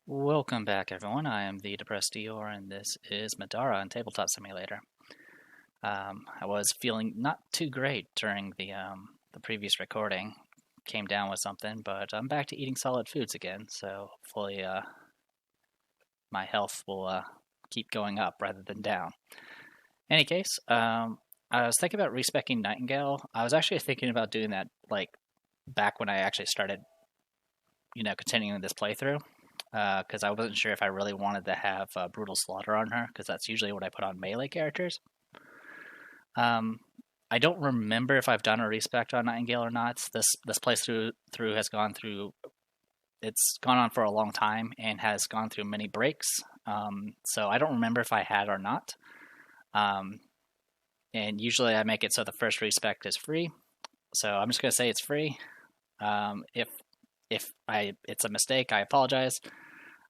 Welcome back, everyone. I am the Depressed Eeyore, and this is Middara on Tabletop Simulator. I was feeling not too great during the previous recording. Came down with something, but I'm back to eating solid foods again, so hopefully my health will keep going up rather than down. Any case, I was thinking about respecking Nightingale. I was actually thinking about doing that like back when I actually started, continuing this playthrough. Because I wasn't sure if I really wanted to have Brutal Slaughter on her, because that's usually what I put on melee characters. I don't remember if I've done a respect on Nightingale or not. This playthrough has gone through. It's gone on for a long time and has gone through many breaks. So I don't remember if I had or not. And usually I make it so the first respect is free. So I'm just gonna say it's free. If it's a mistake, I apologize.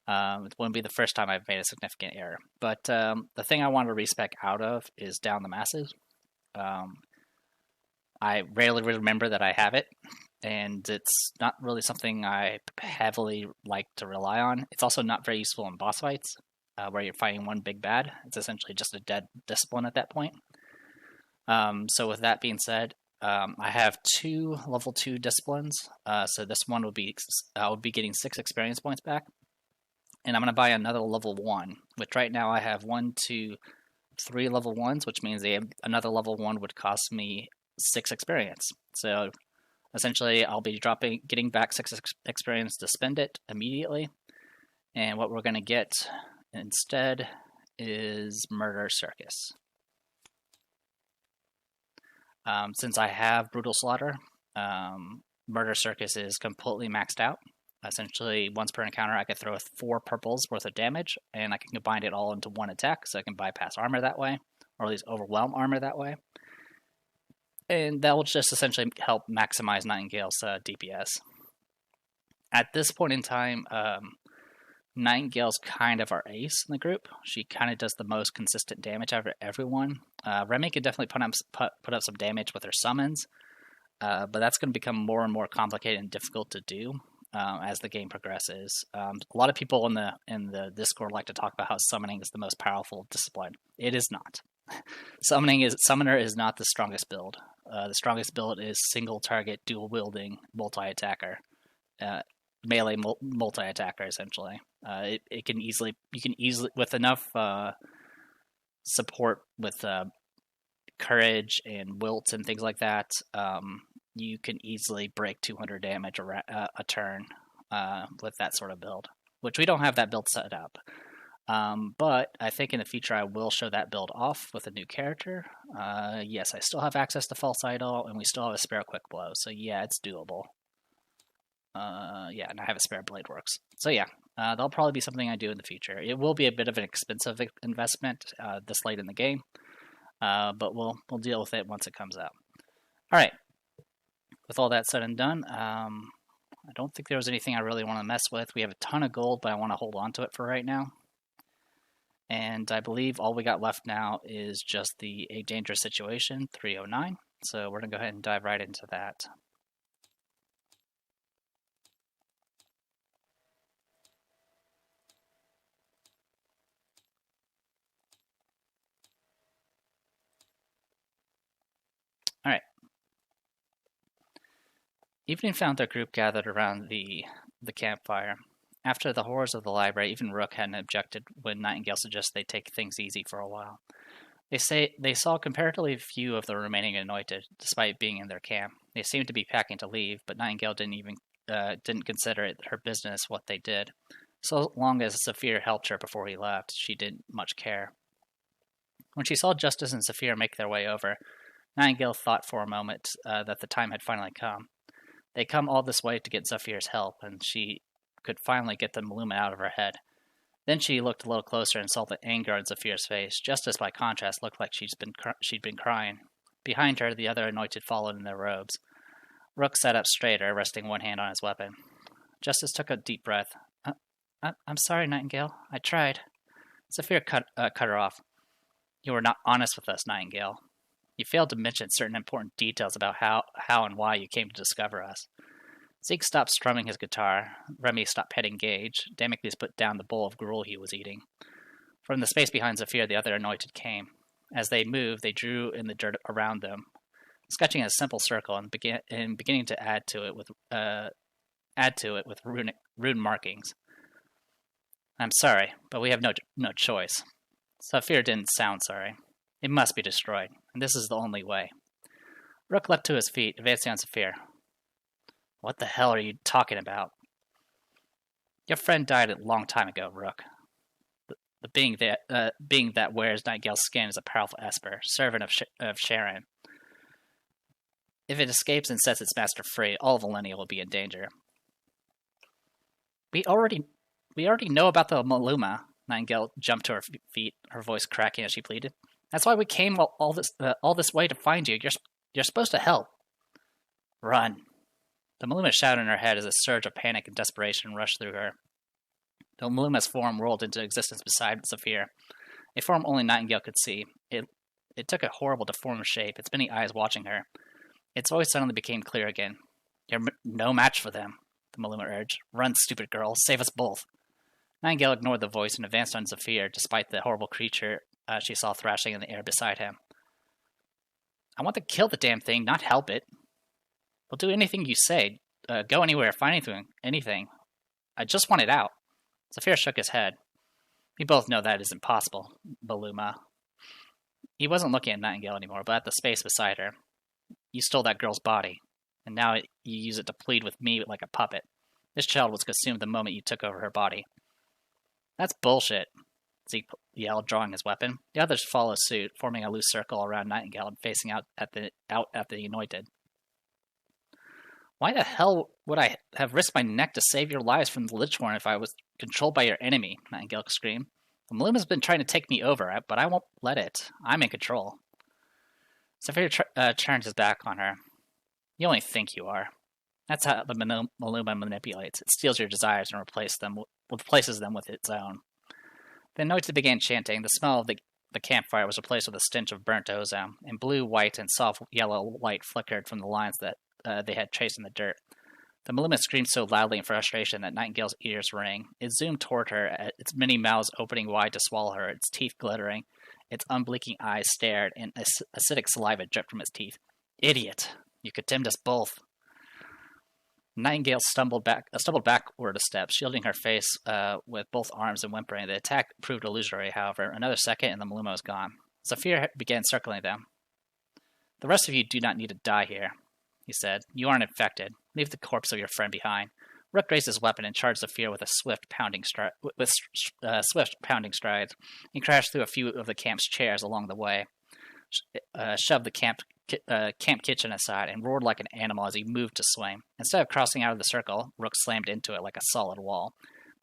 It wouldn't be the first time I've made a significant error. But the thing I want to respec out of is Down the Masses. I rarely remember that I have it, and it's not really something I heavily like to rely on. It's also not very useful in boss fights, where you're fighting one big bad. It's essentially just a dead discipline at that point. So with that being said, I have two level 2 disciplines. So this one would be I would be getting 6 experience points back. And I'm going to buy another level 1, which right now I have 1, 2, 3 level 1s, which means another level 1 would cost me 6 experience. So essentially I'll be getting back 6 experience to spend it immediately. And what we're going to get instead is Murder Circus. Since I have Brutal Slaughter, Murder Circus is completely maxed out. Essentially, once per encounter, I can throw 4 purples worth of damage, and I can combine it all into one attack, so I can bypass armor that way, or at least overwhelm armor that way. And that will just essentially help maximize Nightingale's DPS. At this point in time, Nightingale's kind of our ace in the group. She kind of does the most consistent damage out of everyone. Remy can definitely put up some damage with her summons, but that's going to become more and more complicated and difficult to do. As the game progresses. A lot of people in the Discord like to talk about how summoning is the most powerful discipline. It is not. Summoner is not the strongest build. The strongest build is single target, dual wielding, multi attacker, melee multi attacker. Essentially, you can easily with enough support with courage and wilt and things like that. You can easily break 200 damage a turn with that sort of build, which we don't have that build set up. But I think in the future I will show that build off with a new character. Yes, I still have access to False Idol, and we still have a spare Quick Blow, so yeah, it's doable. Yeah, and I have a spare Blade Works. So yeah, that'll probably be something I do in the future. It will be a bit of an expensive investment this late in the game, but we'll deal with it once it comes out. All right. With all that said and done, I don't think there was anything I really want to mess with. We have a ton of gold, but I want to hold on to it for right now. And I believe all we got left now is just the A Dangerous Situation 309. So we're going to go ahead and dive right into that. All right. Evening found their group gathered around the campfire. After the horrors of the library, even Rook hadn't objected when Nightingale suggested they take things easy for a while. They saw comparatively few of the remaining anointed, despite being in their camp. They seemed to be packing to leave, but Nightingale didn't consider it her business what they did. So long as Saphir helped her before he left, she didn't much care. When she saw Justice and Saphir make their way over, Nightingale thought for a moment that the time had finally come. They come all this way to get Saphir's help, and she could finally get the Maluma out of her head. Then she looked a little closer and saw the anger on Saphir's face. Justice, by contrast, looked like she'd been crying. Behind her, the other anointed followed in their robes. Rook sat up straighter, resting one hand on his weapon. Justice took a deep breath. I'm sorry, Nightingale. I tried. Saphir cut her off. You were not honest with us, Nightingale. You failed to mention certain important details about how and why you came to discover us. Zeke stopped strumming his guitar. Remy stopped petting Gage. Damocles put down the bowl of gruel he was eating. From the space behind Zephyr, the other anointed came. As they moved, they drew in the dirt around them, sketching a simple circle and beginning to add to it with rune markings. I'm sorry, but we have no choice. Zephyr didn't sound sorry. It must be destroyed, and this is the only way. Rook leapt to his feet, advancing on Zephyr. What the hell are you talking about? Your friend died a long time ago, Rook. The being that wears Nightingale's skin is a powerful esper, servant of Sharon. If it escapes and sets its master free, all of Millennia will be in danger. We already know about the Maluma. Nightingale jumped to her feet, her voice cracking as she pleaded. That's why we came all this way to find you. You're supposed to help. Run. The Maluma shouted in her head as a surge of panic and desperation rushed through her. The Maluma's form rolled into existence beside Zephyr, a form only Nightingale could see. It took a horrible, deformed shape, its many eyes watching her. Its voice suddenly became clear again. You're no match for them, the Maluma urged. Run, stupid girl. Save us both. Nightingale ignored the voice and advanced on Zephyr, despite the horrible creature she saw thrashing in the air beside him. I want to kill the damn thing, not help it. We'll do anything you say. Go anywhere, find anything. I just want it out. Zephyr shook his head. We both know that is impossible, Maluma. He wasn't looking at Nightingale anymore, but at the space beside her. You stole that girl's body, and now you use it to plead with me like a puppet. This child was consumed the moment you took over her body. That's bullshit, Zeke yelled, drawing his weapon. The others followed suit, forming a loose circle around Nightingale and facing out at the anointed. Why the hell would I have risked my neck to save your lives from the Lichhorn if I was controlled by your enemy? Nightingale screamed. The Maluma's been trying to take me over, but I won't let it. I'm in control. Zephyr turned his back on her. You only think you are. That's how the Maluma manipulates. It steals your desires and replaces them with its own. The anointed began chanting. The smell of the campfire was replaced with a stench of burnt ozone, and blue, white, and soft yellow light flickered from the lines that they had traced in the dirt. The Maluma screamed so loudly in frustration that Nightingale's ears rang. It zoomed toward her, its many mouths opening wide to swallow her, its teeth glittering. Its unblinking eyes stared, and acidic saliva dripped from its teeth. Idiot! You condemned us both. Nightingale stumbled backward a step, shielding her face with both arms and whimpering. The attack proved illusory, however. Another second, and the Maluma was gone. Zephyr began circling them. The rest of you do not need to die here, he said. You aren't infected. Leave the corpse of your friend behind. Rook raised his weapon and charged Zephyr with swift pounding strides. He crashed through a few of the camp's chairs along the way, shoved the camp kitchen aside, and roared like an animal as he moved to swing. Instead of crossing out of the circle, Rook slammed into it like a solid wall.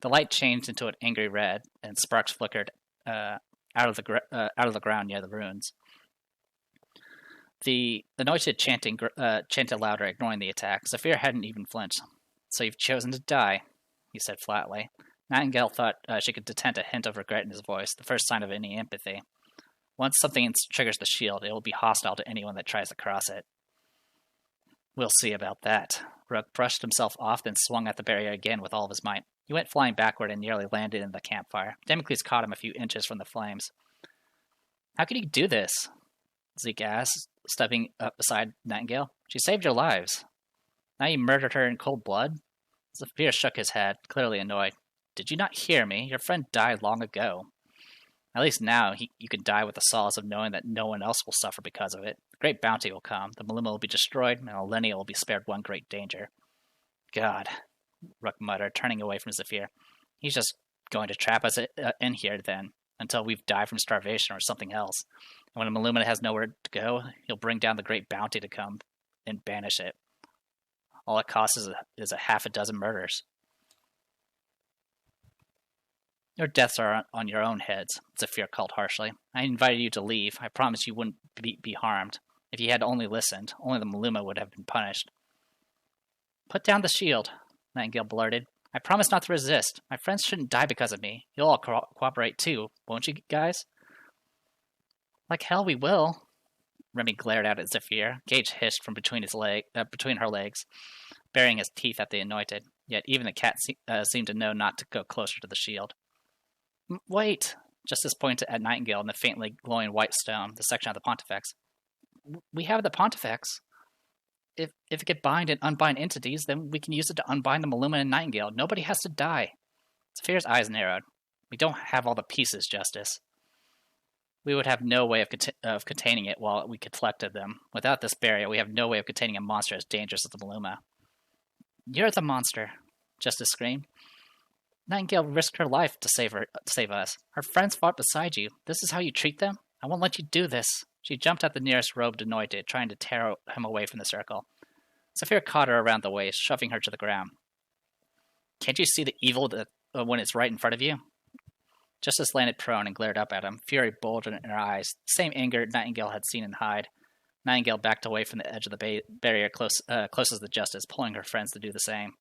The light changed into an angry red, and sparks flickered out of the ground near the ruins. The anointed chanted louder, ignoring the attack. Zephyr hadn't even flinched. So you've chosen to die, he said flatly. Nightingale thought she could detect a hint of regret in his voice, the first sign of any empathy. Once something triggers the shield, it will be hostile to anyone that tries to cross it. We'll see about that. Rook brushed himself off, then swung at the barrier again with all of his might. He went flying backward and nearly landed in the campfire. Damocles caught him a few inches from the flames. How could you do this? Zeke asked, stepping up beside Nightingale. She saved your lives. Now you murdered her in cold blood? Zephyr shook his head, clearly annoyed. Did you not hear me? Your friend died long ago. At least now you can die with the solace of knowing that no one else will suffer because of it. A great bounty will come. The Maluma will be destroyed, and Alenia will be spared one great danger. God, Rook muttered, turning away from Zephyr. He's just going to trap us in here, then, until we've died from starvation or something else. And when Maluma has nowhere to go, he'll bring down the great bounty to come and banish it. All it costs is a half a dozen murders. Your deaths are on your own heads, Zephyr called harshly. I invited you to leave. I promised you wouldn't be harmed. If you had only listened, only the Maluma would have been punished. Put down the shield, Nightingale blurted. I promise not to resist. My friends shouldn't die because of me. You'll all cooperate too, won't you guys? Like hell we will. Remy glared out at Zephyr. Gage hissed from between her legs. baring his teeth at the anointed, yet even the cat seemed to know not to go closer to the shield. Wait! Justice pointed at Nightingale and the faintly glowing white stone, the section of the Pontifex. We have the Pontifex. If it could bind and unbind entities, then we can use it to unbind the Maluma and Nightingale. Nobody has to die. Saphir's eyes narrowed. We don't have all the pieces, Justice. We would have no way of containing it while we collected them. Without this barrier, we have no way of containing a monster as dangerous as the Maluma. You're the monster, Justice screamed. Nightingale risked her life to save us. Her friends fought beside you. This is how you treat them? I won't let you do this. She jumped at the nearest robed anointed, trying to tear him away from the circle. Saphir caught her around the waist, shoving her to the ground. Can't you see the evil when it's right in front of you? Justice landed prone and glared up at him, fury bulged in her eyes, the same anger Nightingale had seen in Hyde. Nightingale backed away from the edge of the barrier close as the Justice, pulling her friends to do the same.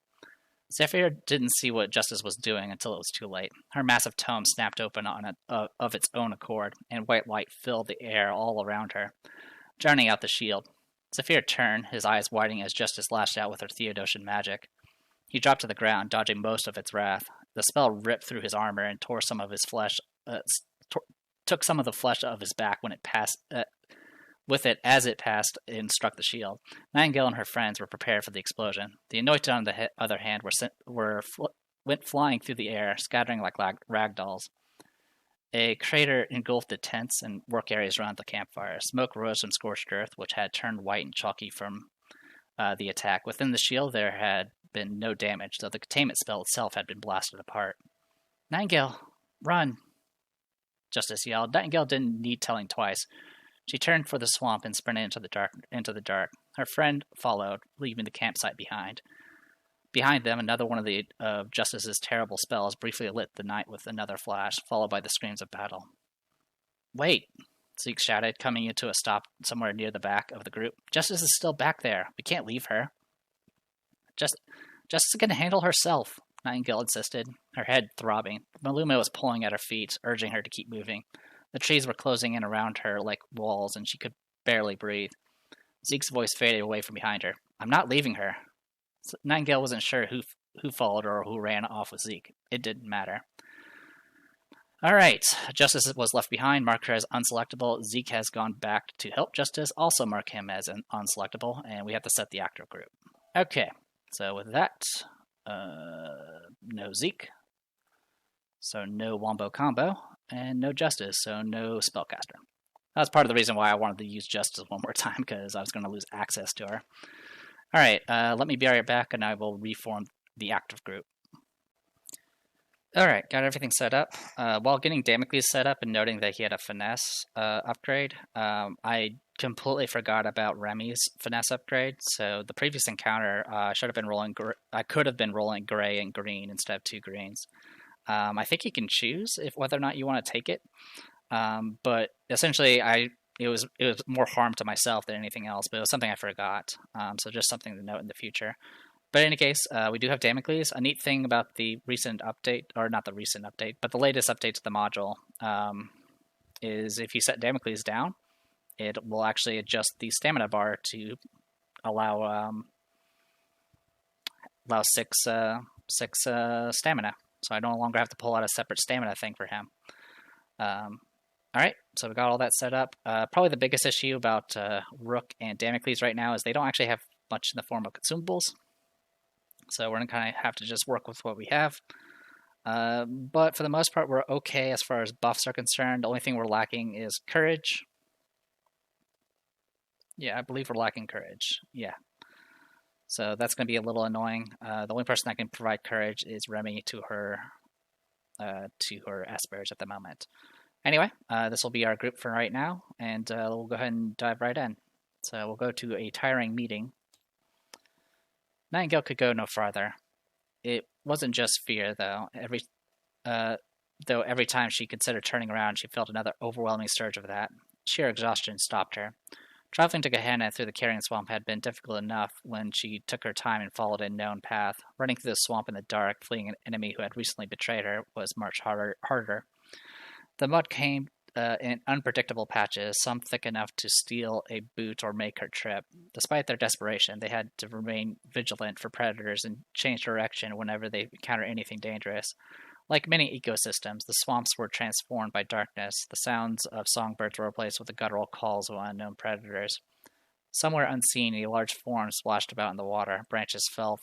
Saphir didn't see what Justice was doing until it was too late. Her massive tome snapped open of its own accord, and white light filled the air all around her, drowning out the shield. Saphir turned, his eyes widening as Justice lashed out with her Theodosian magic. He dropped to the ground, dodging most of its wrath. The spell ripped through his armor and tore some of his flesh, took some of the flesh of his back when it passed. With it, as it passed and struck the shield, Nightingale and her friends were prepared for the explosion. The anointed, on the other hand, went flying through the air, scattering like ragdolls. A crater engulfed the tents and work areas around the campfire. Smoke rose from scorched earth, which had turned white and chalky from the attack. Within the shield, there had been no damage, though the containment spell itself had been blasted apart. Nightingale, run! Justice yelled. Nightingale didn't need telling twice. She turned for the swamp and sprinted into the dark. Her friend followed, leaving the campsite behind. Behind them, another one of Justice's terrible spells briefly lit the night with another flash, followed by the screams of battle. Wait, Zeke shouted, coming into a stop somewhere near the back of the group. Justice is still back there. We can't leave her. Justice can handle herself, Nightingale insisted, her head throbbing. Maluma was pulling at her feet, urging her to keep moving. The trees were closing in around her like walls, and she could barely breathe. Zeke's voice faded away from behind her. I'm not leaving her. Nightingale wasn't sure who followed her or who ran off with Zeke. It didn't matter. All right. Justice was left behind. Mark her as unselectable. Zeke has gone back to help Justice. Also mark him as an unselectable, and we have to set the active group. Okay. So with that, no Zeke. So no Wombo Combo. And no Justice, so no Spellcaster. That's part of the reason why I wanted to use Justice one more time, because I was going to lose access to her. Alright, let me be right back, and I will reform the active group. Alright, got everything set up. While getting Damocles set up and noting that he had a Finesse upgrade, I completely forgot about Remy's Finesse upgrade. So the previous encounter, I could have been rolling gray and green instead of 2 greens. I think you can choose whether or not you want to take it, but essentially it was more harm to myself than anything else. But it was something I forgot, so just something to note in the future. But in any case, we do have Damocles. A neat thing about the recent update, or not the recent update, but the latest update to the module, is if you set Damocles down, it will actually adjust the stamina bar to allow 6 stamina. So I no longer have to pull out a separate stamina thing for him. Alright, so we got all that set up. Probably the biggest issue about Rook and Damocles right now is they don't actually have much in the form of consumables. So we're going to kind of have to just work with what we have. But for the most part, we're okay as far as buffs are concerned. The only thing we're lacking is courage. Yeah, I believe we're lacking courage. Yeah. So that's going to be a little annoying. The only person that can provide courage is Remy to her Asperge at the moment. Anyway, this will be our group for right now, and we'll go ahead and dive right in. So we'll go to a tiring meeting. Nightingale could go no farther. It wasn't just fear, though. Every time she considered turning around, she felt another overwhelming surge of that. Sheer exhaustion stopped her. Traveling to Gehenna through the carrion swamp had been difficult enough when she took her time and followed a known path. Running through the swamp in the dark, fleeing an enemy who had recently betrayed her, was much harder. The mud in unpredictable patches, some thick enough to steal a boot or make her trip. Despite their desperation, they had to remain vigilant for predators and change direction whenever they encountered anything dangerous. Like many ecosystems, the swamps were transformed by darkness. The sounds of songbirds were replaced with the guttural calls of unknown predators. Somewhere unseen, a large form splashed about in the water. Branches fell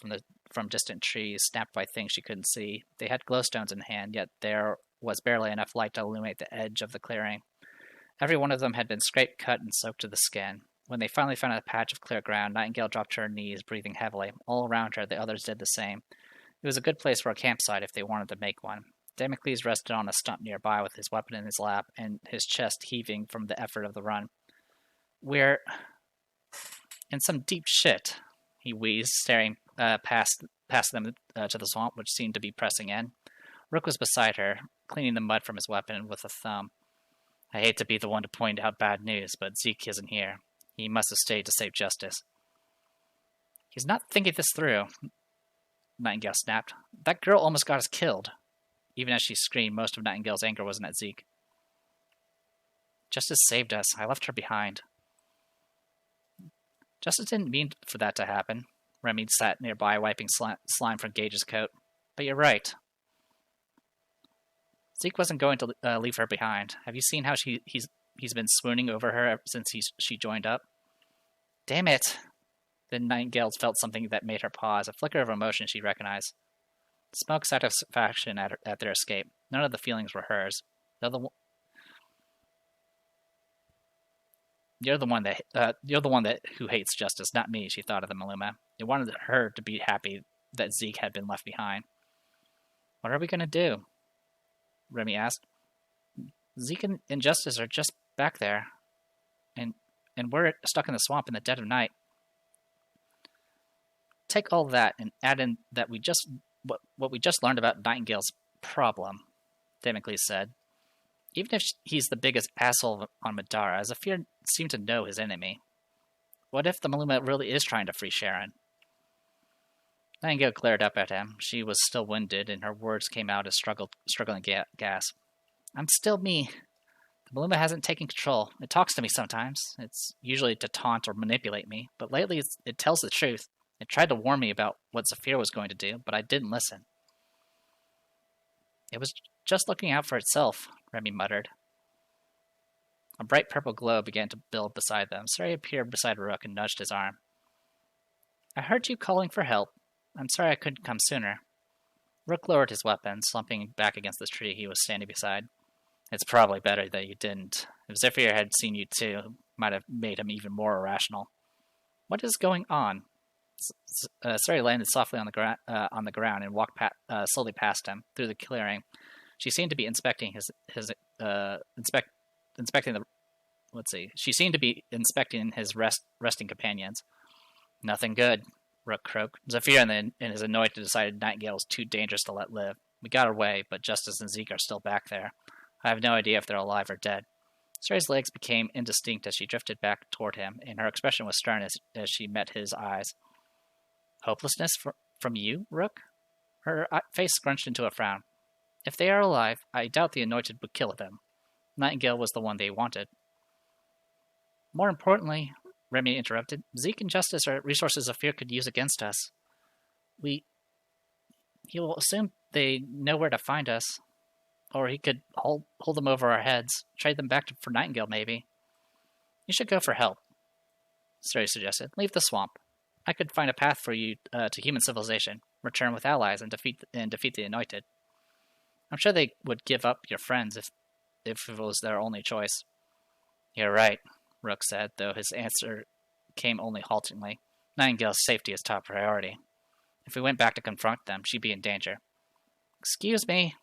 from distant trees, snapped by things she couldn't see. They had glowstones in hand, yet there was barely enough light to illuminate the edge of the clearing. Every one of them had been scraped, cut, and soaked to the skin. When they finally found a patch of clear ground, Nightingale dropped to her knees, breathing heavily. All around her, the others did the same. It was a good place for a campsite if they wanted to make one. Damocles rested on a stump nearby with his weapon in his lap and his chest heaving from the effort of the run. "We're in some deep shit," he wheezed, staring past them to the swamp, which seemed to be pressing in. Rook was beside her, cleaning the mud from his weapon with a thumb. "I hate to be the one to point out bad news, but Zeke isn't here. He must have stayed to save justice." "He's not thinking this through," Nightingale snapped. "That girl almost got us killed." Even as she screamed, most of Nightingale's anger wasn't at Zeke. "Justice saved us. I left her behind." "Justice didn't mean for that to happen." Remy sat nearby, wiping slime from Gage's coat. "But you're right. Zeke wasn't going to leave her behind. Have you seen how he's been swooning over her ever since she joined up?" "Damn it!" Then Nightingale felt something that made her pause, a flicker of emotion she recognized. Smoke satisfaction at their escape. None of the feelings were hers. You're the one that who hates justice, not me, she thought of the Maluma. It wanted her to be happy that Zeke had been left behind. "What are we going to do?" Remy asked. "Zeke and Justice are just back there, and we're stuck in the swamp in the dead of night." "Take all that and add in that what we just learned about Nightingale's problem," Damocles said. "Even if he's the biggest asshole on Middara, Zephyr seemed to know his enemy. What if the Maluma really is trying to free Sharon?" Nightingale glared up at him. She was still winded, and her words came out as struggling gasp. "I'm still me. The Maluma hasn't taken control. It talks to me sometimes. It's usually to taunt or manipulate me, but lately it tells the truth. It tried to warn me about what Zephyr was going to do, but I didn't listen." "It was just looking out for itself," Remy muttered. A bright purple glow began to build beside them. Sari appeared beside Rook and nudged his arm. "I heard you calling for help. I'm sorry I couldn't come sooner." Rook lowered his weapon, slumping back against the tree he was standing beside. "It's probably better that you didn't. If Zephyr had seen you too, it might have made him even more irrational." "What is going on?" Sari landed softly on the ground and walked slowly past him through the clearing. She seemed to be inspecting She seemed to be inspecting his resting companions. "Nothing good," Rook croaked. "Zephyr and his anointed decided Nightingale was too dangerous to let live. We got away, but Justice and Zeke are still back there. I have no idea if they're alive or dead." Sari's legs became indistinct as she drifted back toward him, and her expression was stern as she met his eyes. "Hopelessness from you, Rook?" Her face scrunched into a frown. "If they are alive, I doubt the anointed would kill them. Nightingale was the one they wanted." "More importantly," Remy interrupted, "Zeke and Justice are resources Zephyr could use against us. He will assume they know where to find us. Or he could hold them over our heads, trade them back for Nightingale, maybe." "You should go for help," Sari suggested. "Leave the swamp. I could find a path for you to human civilization, return with allies, and defeat the anointed. I'm sure they would give up your friends if it was their only choice." "You're right," Rook said, though his answer came only haltingly. "Nightingale's safety is top priority. If we went back to confront them, she'd be in danger." "Excuse me,"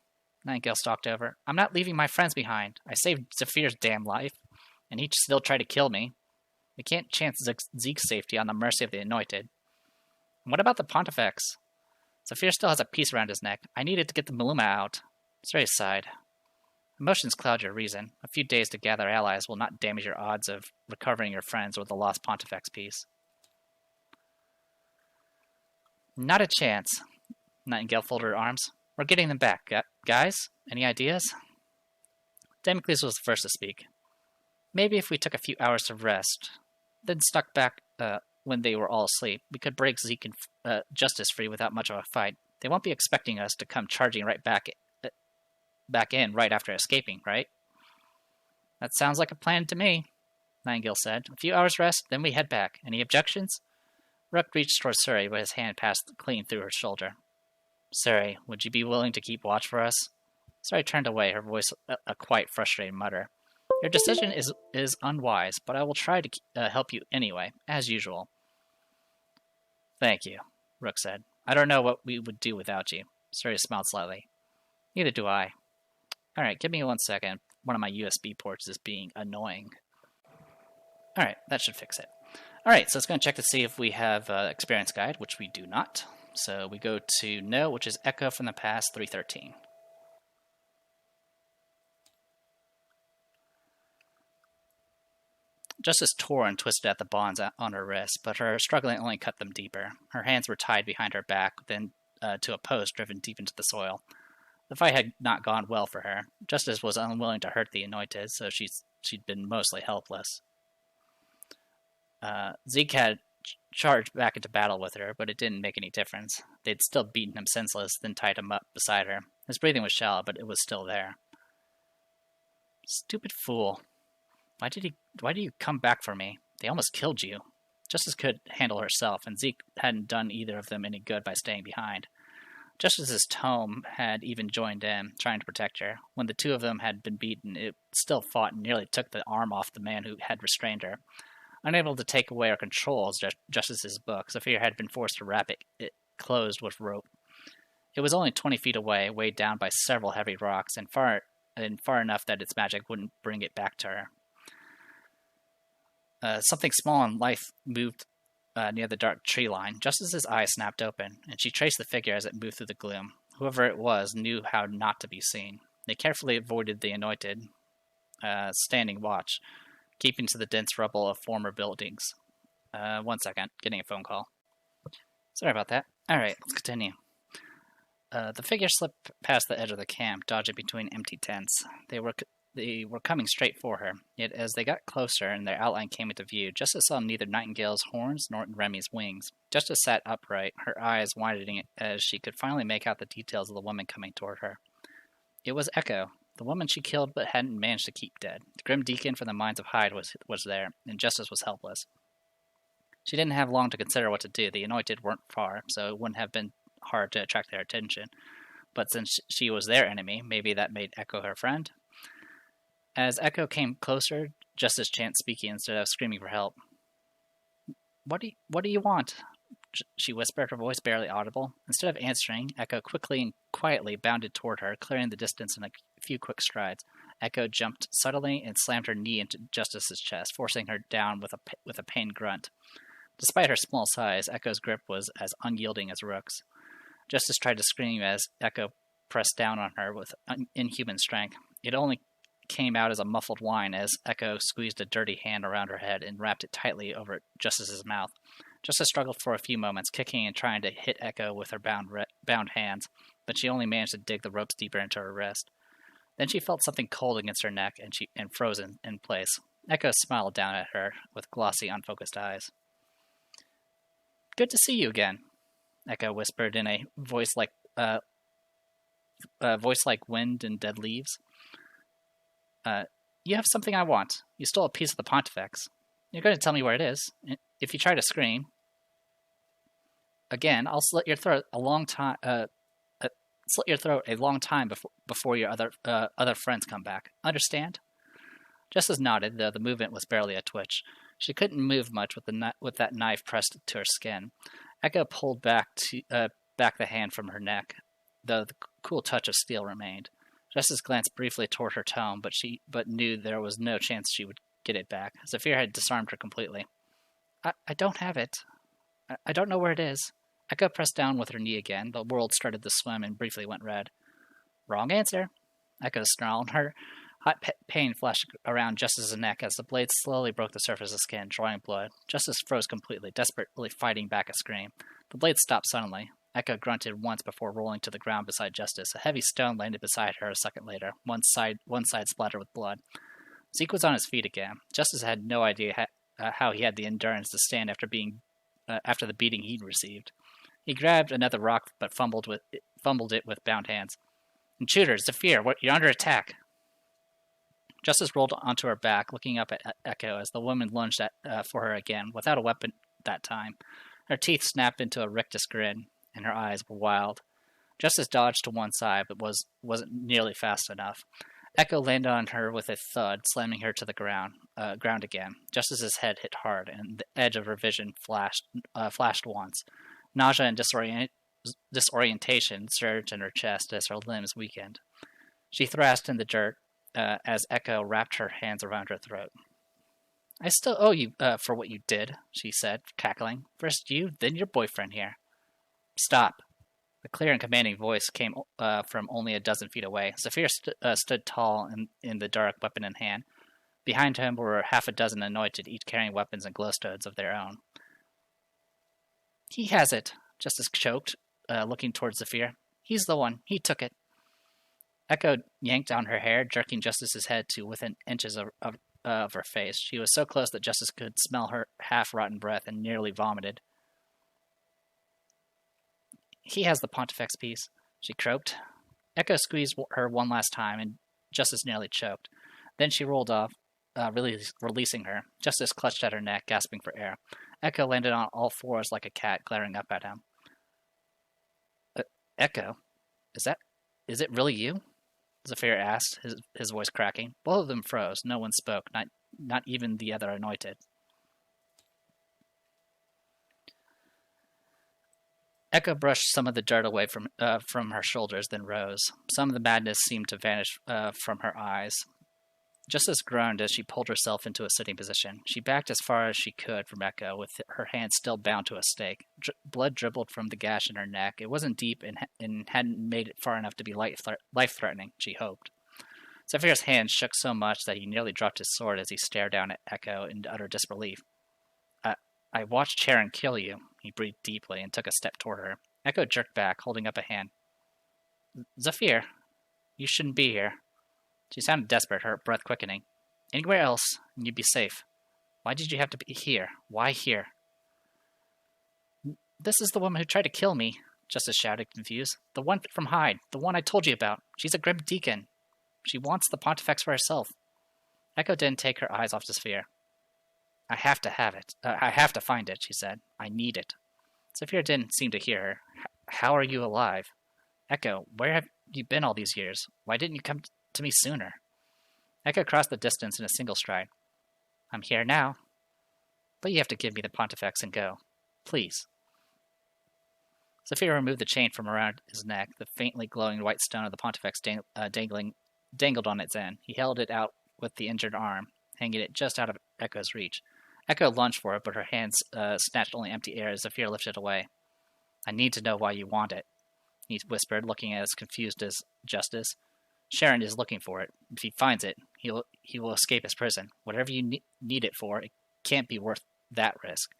Nightingale stalked over. "I'm not leaving my friends behind. I saved Zephyr's damn life, and he still tried to kill me. We can't chance Zeke's safety on the mercy of the anointed. And what about the Pontifex? Zephyr still has a piece around his neck. I needed to get the Maluma out." Sari sighed. "Emotions cloud your reason. A few days to gather allies will not damage your odds of recovering your friends or the lost Pontifex piece." "Not a chance." Nightingale folded her arms. "We're getting them back. Guys, any ideas?" Damocles was the first to speak. Maybe if we took a few hours to rest, then stuck back when they were all asleep, we could break Zeke and Justice free without much of a fight. They won't be expecting us to come charging right back in right after escaping, right? That sounds like a plan to me, Nightingale said. A few hours rest, then we head back. Any objections? Rook reached towards Suri, but his hand passed clean through her shoulder. Suri, would you be willing to keep watch for us? Suri turned away, her voice a quite frustrated mutter. Your decision is unwise, but I will try to help you anyway, as usual. Thank you, Rook said. I don't know what we would do without you. Suri smiled slightly. Neither do I. Alright, give me 1 second. One of my USB ports is being annoying. Alright, that should fix it. Alright, so it's going to check to see if we have experience guide, which we do not. So we go to no, which is Echo from the Past 313. Justice tore and twisted at the bonds on her wrists, but her struggling only cut them deeper. Her hands were tied behind her back, then to a post driven deep into the soil. The fight had not gone well for her. Justice was unwilling to hurt the Anointed, so she'd been mostly helpless. Zeke had charged back into battle with her, but it didn't make any difference. They'd still beaten him senseless, then tied him up beside her. His breathing was shallow, but it was still there. Stupid fool. Why did you come back for me? They almost killed you. Justice could handle herself, and Zeke hadn't done either of them any good by staying behind. Justice's tome had even joined in, trying to protect her. When the two of them had been beaten, it still fought and nearly took the arm off the man who had restrained her. Unable to take away or control Justice's book, Zephyr had been forced to wrap it closed with rope. It was only 20 feet away, weighed down by several heavy rocks, and far enough that its magic wouldn't bring it back to her. Something small and life moved near the dark tree line. Justice's eyes snapped open, and she traced the figure as it moved through the gloom. Whoever it was knew how not to be seen. They carefully avoided the Anointed, standing watch, keeping to the dense rubble of former buildings. 1 second, getting a phone call. Sorry about that. Alright, let's continue. The figure slipped past the edge of the camp, dodging between empty tents. They were coming straight for her, yet as they got closer and their outline came into view, Justice saw neither Nightingale's horns nor Remy's wings. Justice sat upright, her eyes widening as she could finally make out the details of the woman coming toward her. It was Echo, the woman she killed but hadn't managed to keep dead. The grim deacon from the Mines of Hyde was there, and Justice was helpless. She didn't have long to consider what to do. The Anointed weren't far, so it wouldn't have been hard to attract their attention. But since she was their enemy, maybe that made Echo her friend? As Echo came closer, Justice chanced speaking instead of screaming for help. What do you want? She whispered, her voice barely audible. Instead of answering, Echo quickly and quietly bounded toward her, clearing the distance in a few quick strides. Echo jumped subtly and slammed her knee into Justice's chest, forcing her down with a pained grunt. Despite her small size, Echo's grip was as unyielding as Rook's. Justice tried to scream as Echo pressed down on her with inhuman strength. It only came out as a muffled whine as Echo squeezed a dirty hand around her head and wrapped it tightly over Justice's mouth. Justice struggled for a few moments, kicking and trying to hit Echo with her bound hands, but she only managed to dig the ropes deeper into her wrist. Then she felt something cold against her neck and frozen in place. Echo smiled down at her with glossy, unfocused eyes. Good to see you again, Echo whispered in a voice like wind and dead leaves. You have something I want. You stole a piece of the Pontifex. You're going to tell me where it is. If you try to scream again, I'll slit your throat a long time. Before your other friends come back. Understand? Justice nodded, though the movement was barely a twitch. She couldn't move much with that knife pressed to her skin. Echo pulled back the hand from her neck, though the cool touch of steel remained. Justice glanced briefly toward her tome, but knew there was no chance she would get it back. Zephyr had disarmed her completely. I don't have it. I don't know where it is. Echo pressed down with her knee again. The world started to swim and briefly went red. Wrong answer, Echo snarled. Her hot pain flashed around Justice's neck as the blade slowly broke the surface of skin, drawing blood. Justice froze completely, desperately fighting back a scream. The blade stopped suddenly. Echo grunted once before rolling to the ground beside Justice. A heavy stone landed beside her a second later, one side splattered with blood. Zeke was on his feet again. Justice had no idea how he had the endurance to stand after the beating he'd received. He grabbed another rock, but fumbled it with bound hands. Intruder, Zephyr, you're under attack. Justice rolled onto her back, looking up at Echo as the woman lunged for her again, without a weapon that time. Her teeth snapped into a rictus grin, and her eyes were wild. Justice dodged to one side, but wasn't nearly fast enough. Echo landed on her with a thud, slamming her to the ground again. Justice's head hit hard, and the edge of her vision flashed once. Nausea and disorientation surged in her chest as her limbs weakened. She thrashed in the dirt as Echo wrapped her hands around her throat. I still owe you for what you did, she said, cackling. First you, then your boyfriend here. Stop. A clear and commanding voice came from only a dozen feet away. Zephyr stood tall in the dark, weapon in hand. Behind him were half a dozen anointed, each carrying weapons and glowstones of their own. He has it, Justice choked, looking towards Zephyr. He's the one. He took it. Echo yanked on her hair, jerking Justice's head to within inches of her face. She was so close that Justice could smell her half-rotten breath and nearly vomited. He has the Pontifex piece, she croaked. Echo squeezed her one last time, and Justice nearly choked. Then she rolled off, releasing her. Justice clutched at her neck, gasping for air. Echo landed on all fours like a cat, glaring up at him. Echo? Is it really you? Zephyr asked, his voice cracking. Both of them froze. No one spoke, not even the other anointed. Echo brushed some of the dirt away from her shoulders, then rose. Some of the madness seemed to vanish from her eyes. Justice groaned as she pulled herself into a sitting position. She backed as far as she could from Echo, with her hand still bound to a stake. Blood dribbled from the gash in her neck. It wasn't deep and hadn't made it far enough to be life-threatening, she hoped. Zephyr's hand shook so much that he nearly dropped his sword as he stared down at Echo in utter disbelief. I watched Sharon kill you, he breathed deeply and took a step toward her. Echo jerked back, holding up a hand. Zephyr, you shouldn't be here. She sounded desperate, her breath quickening. Anywhere else, and you'd be safe. Why did you have to be here? Why here? This is the woman who tried to kill me, Justice shouted, confused. The one from Hyde, the one I told you about. She's a Grim Deacon. She wants the Pontifex for herself. Echo didn't take her eyes off Zephyr. I have to have it. I have to find it, she said. I need it. Zephyr didn't seem to hear her. How are you alive? Echo, where have you been all these years? Why didn't you come to me sooner? Echo crossed the distance in a single stride. I'm here now. But you have to give me the Pontifex and go. Please. Zephyr removed the chain from around his neck. The faintly glowing white stone of the Pontifex dangled on its end. He held it out with the injured arm, hanging it just out of Echo's reach. Echo lunged for it, but her hands snatched only empty air as Zephyr lifted away. I need to know why you want it, he whispered, looking as confused as Justice. Sharon is looking for it. If he finds it, he will escape his prison. Whatever you need it for, it can't be worth that risk.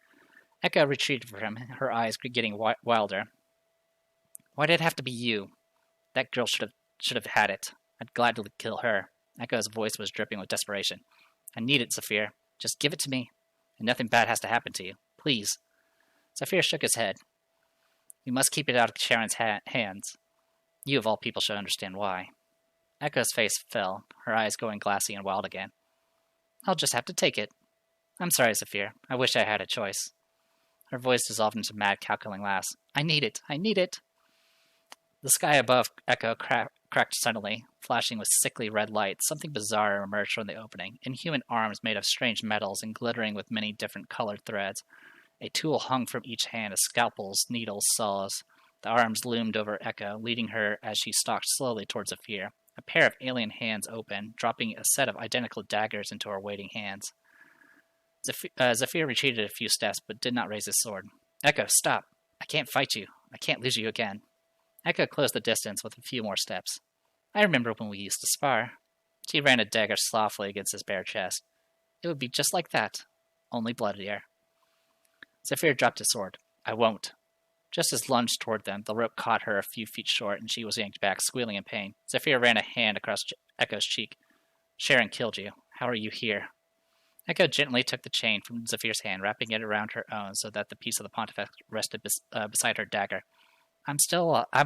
Echo retreated from him, her eyes getting wilder. Why did it have to be you? That girl should have had it. I'd gladly kill her. Echo's voice was dripping with desperation. I need it, Zephyr. Just give it to me, and nothing bad has to happen to you. Please. Zephyr shook his head. You must keep it out of Sharon's hands. You, of all people, should understand why. Echo's face fell, her eyes going glassy and wild again. I'll just have to take it. I'm sorry, Zephyr. I wish I had a choice. Her voice dissolved into mad, calculating laughs. I need it. I need it. The sky above Echo cracked suddenly, flashing with sickly red light. Something bizarre emerged from the opening. Inhuman arms made of strange metals and glittering with many different colored threads. A tool hung from each hand, as scalpels, needles, saws. The arms loomed over Echo, leading her as she stalked slowly towards Zephyr. A pair of alien hands opened, dropping a set of identical daggers into her waiting hands. Zephyr retreated a few steps, but did not raise his sword. Echo, stop! I can't fight you. I can't lose you again. Echo closed the distance with a few more steps. I remember when we used to spar. She ran a dagger softly against his bare chest. It would be just like that, only bloodier. Zephyr dropped his sword. I won't. Justice lunged toward them. The rope caught her a few feet short, and she was yanked back, squealing in pain. Zephyr ran a hand across Echo's cheek. Sharon killed you. How are you here? Echo gently took the chain from Zephyr's hand, wrapping it around her own so that the piece of the pontifex rested beside her dagger. I'm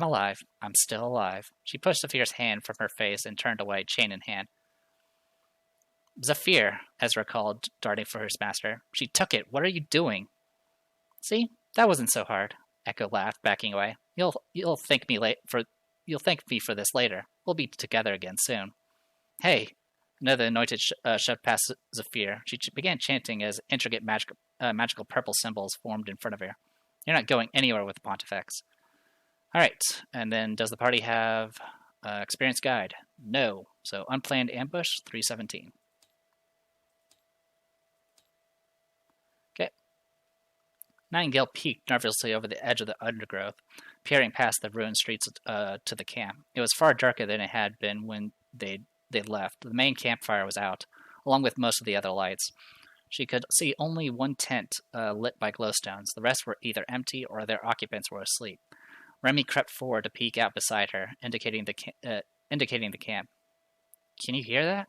alive. I'm still alive. She pushed Zephyr's hand from her face and turned away, chain in hand. Zephyr, Ezra called, darting for his master. She took it. What are you doing? See? That wasn't so hard. Echo laughed, backing away. You'll thank me for this later. We'll be together again soon. Hey! Another anointed shoved past Zephyr. She began chanting as intricate magical purple symbols formed in front of her. You're not going anywhere with the Pontifex. All right, and then does the party have experience guide? No. So unplanned ambush, 317. Okay. Nightingale peeked nervously over the edge of the undergrowth, peering past the ruined streets to the camp. It was far darker than it had been when they left. The main campfire was out, along with most of the other lights. She could see only one tent lit by glowstones. The rest were either empty or their occupants were asleep. Remy crept forward to peek out beside her, indicating the camp. Can you hear that?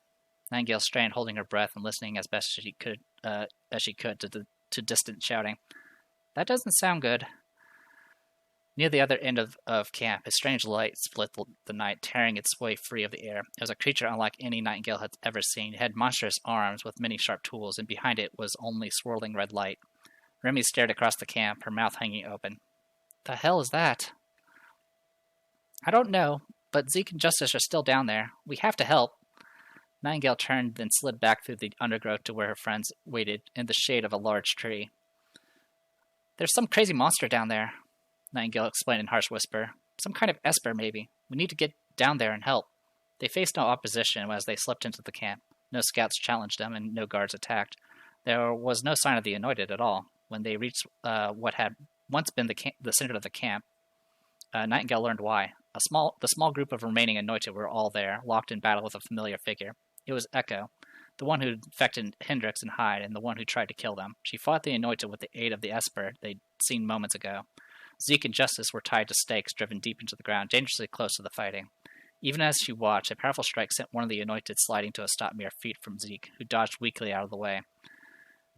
Nightingale strained, holding her breath and listening as best she could to distant shouting. That doesn't sound good. Near the other end of camp, a strange light split the night, tearing its way free of the air. It was a creature unlike any Nightingale had ever seen. It had monstrous arms with many sharp tools, and behind it was only swirling red light. Remy stared across the camp, her mouth hanging open. The hell is that? I don't know, but Zeke and Justice are still down there. We have to help. Nightingale turned, then slid back through the undergrowth to where her friends waited in the shade of a large tree. There's some crazy monster down there, Nightingale explained in a harsh whisper. Some kind of esper, maybe. We need to get down there and help. They faced no opposition as they slipped into the camp. No scouts challenged them, and no guards attacked. There was no sign of the anointed at all. When they reached what had once been the center of the camp, Nightingale learned why. The small group of remaining anointed were all there, locked in battle with a familiar figure. It was Echo, the one who infected Hendrix and Hyde, and the one who tried to kill them. She fought the anointed with the aid of the esper they'd seen moments ago. Zeke and Justice were tied to stakes driven deep into the ground, dangerously close to the fighting. Even as she watched, a powerful strike sent one of the anointed sliding to a stop mere feet from Zeke, who dodged weakly out of the way.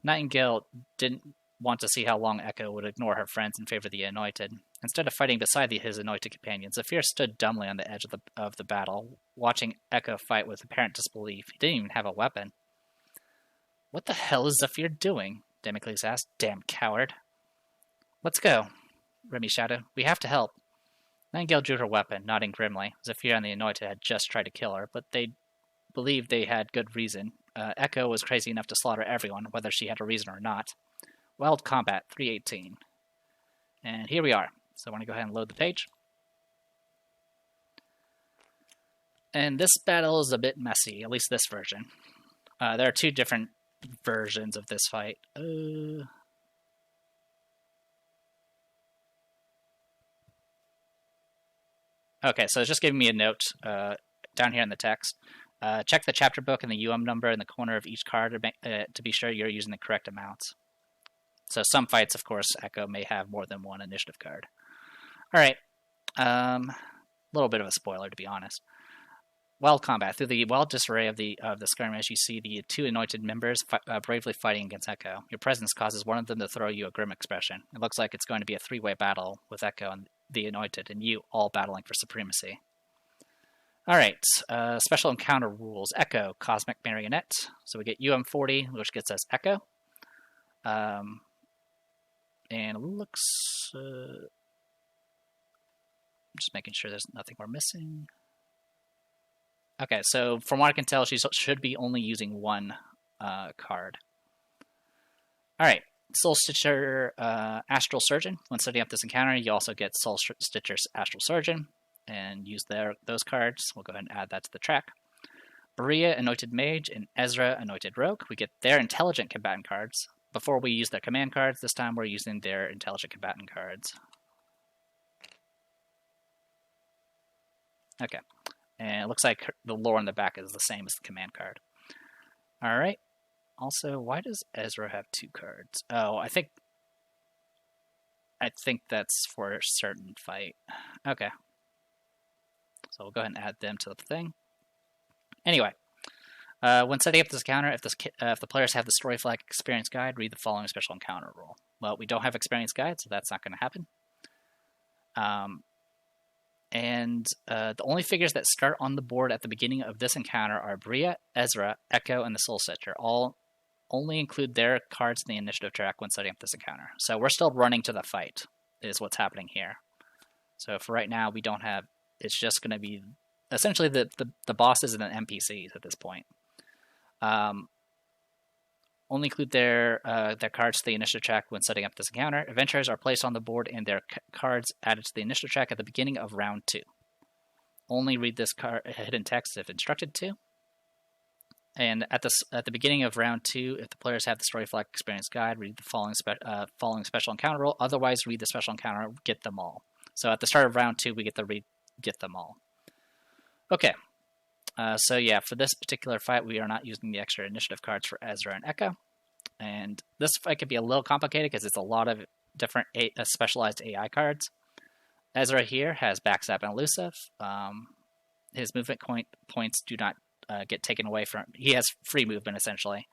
Nightingale didn't want to see how long Echo would ignore her friends in favor of the anointed. Instead of fighting beside his anointed companions, Zephyr stood dumbly on the edge of the battle, watching Echo fight with apparent disbelief. He didn't even have a weapon. What the hell is Zephyr doing? Damocles asked. Damn coward. Let's go, Remy shouted. We have to help. Nightingale drew her weapon, nodding grimly. Zephyr and the anointed had just tried to kill her, but they believed they had good reason. Echo was crazy enough to slaughter everyone, whether she had a reason or not. Wild Combat, 318. And here we are. So I want to go ahead and load the page. And this battle is a bit messy, at least this version. There are two different versions of this fight. Okay, so it's just giving me a note down here in the text. Check the chapter book and the number in the corner of each card to be sure you're using the correct amounts. So some fights, of course, Echo may have more than one initiative card. All right, little bit of a spoiler, to be honest. Wild combat. Through the wild disarray of the skirmish, you see the two anointed members bravely fighting against Echo. Your presence causes one of them to throw you a grim expression. It looks like it's going to be a three-way battle with Echo and the anointed, and you all battling for supremacy. All right, special encounter rules. Echo, Cosmic Marionette. So we get UM40, which gets us Echo. And it looks... just making sure there's nothing we're missing. Okay, so from what I can tell, she should be only using one card. All right, Soul Stitcher Astral Surgeon. When setting up this encounter, you also get Soul Stitcher's Astral Surgeon and use those cards. We'll go ahead and add that to the track. Bria, Anointed Mage, and Ezra, Anointed Rogue. We get their Intelligent Combatant cards. Before we use their command cards, this time we're using their Intelligent Combatant cards. Okay, and it looks like the lore on the back is the same as the command card. All right. Also, why does Ezra have two cards? Oh, I think I think that's for a certain fight. Okay. So we'll go ahead and add them to the thing. Anyway, when setting up this encounter, if the players have the story flag experience guide, read the following special encounter rule. Well, we don't have experience guide, so that's not going to happen. The only figures that start on the board at the beginning of this encounter are Bria, Ezra, Echo, and the Soul Stitcher. All only include their cards in the initiative track when setting up this encounter. So we're still running to the fight, is what's happening here. So for right now, we don't have... It's just going to be... Essentially, the bosses and the NPCs at this point. Only include their cards to the initiative track when setting up this encounter. Adventurers are placed on the board and their cards added to the initiative track at the beginning of round 2. Only read this hidden text if instructed to. And at the beginning of round 2, if the players have the story flag experience guide, read the following special encounter rule. Otherwise, read the special encounter, get them all. So at the start of round 2, we get the read, get them all. Okay. So yeah, for this particular fight, we are not using the extra initiative cards for Ezra and Echo. And this fight could be a little complicated because it's a lot of different specialized AI cards. Ezra here has Backstab and Elusive. His movement points do not get taken away from... He has free movement, essentially.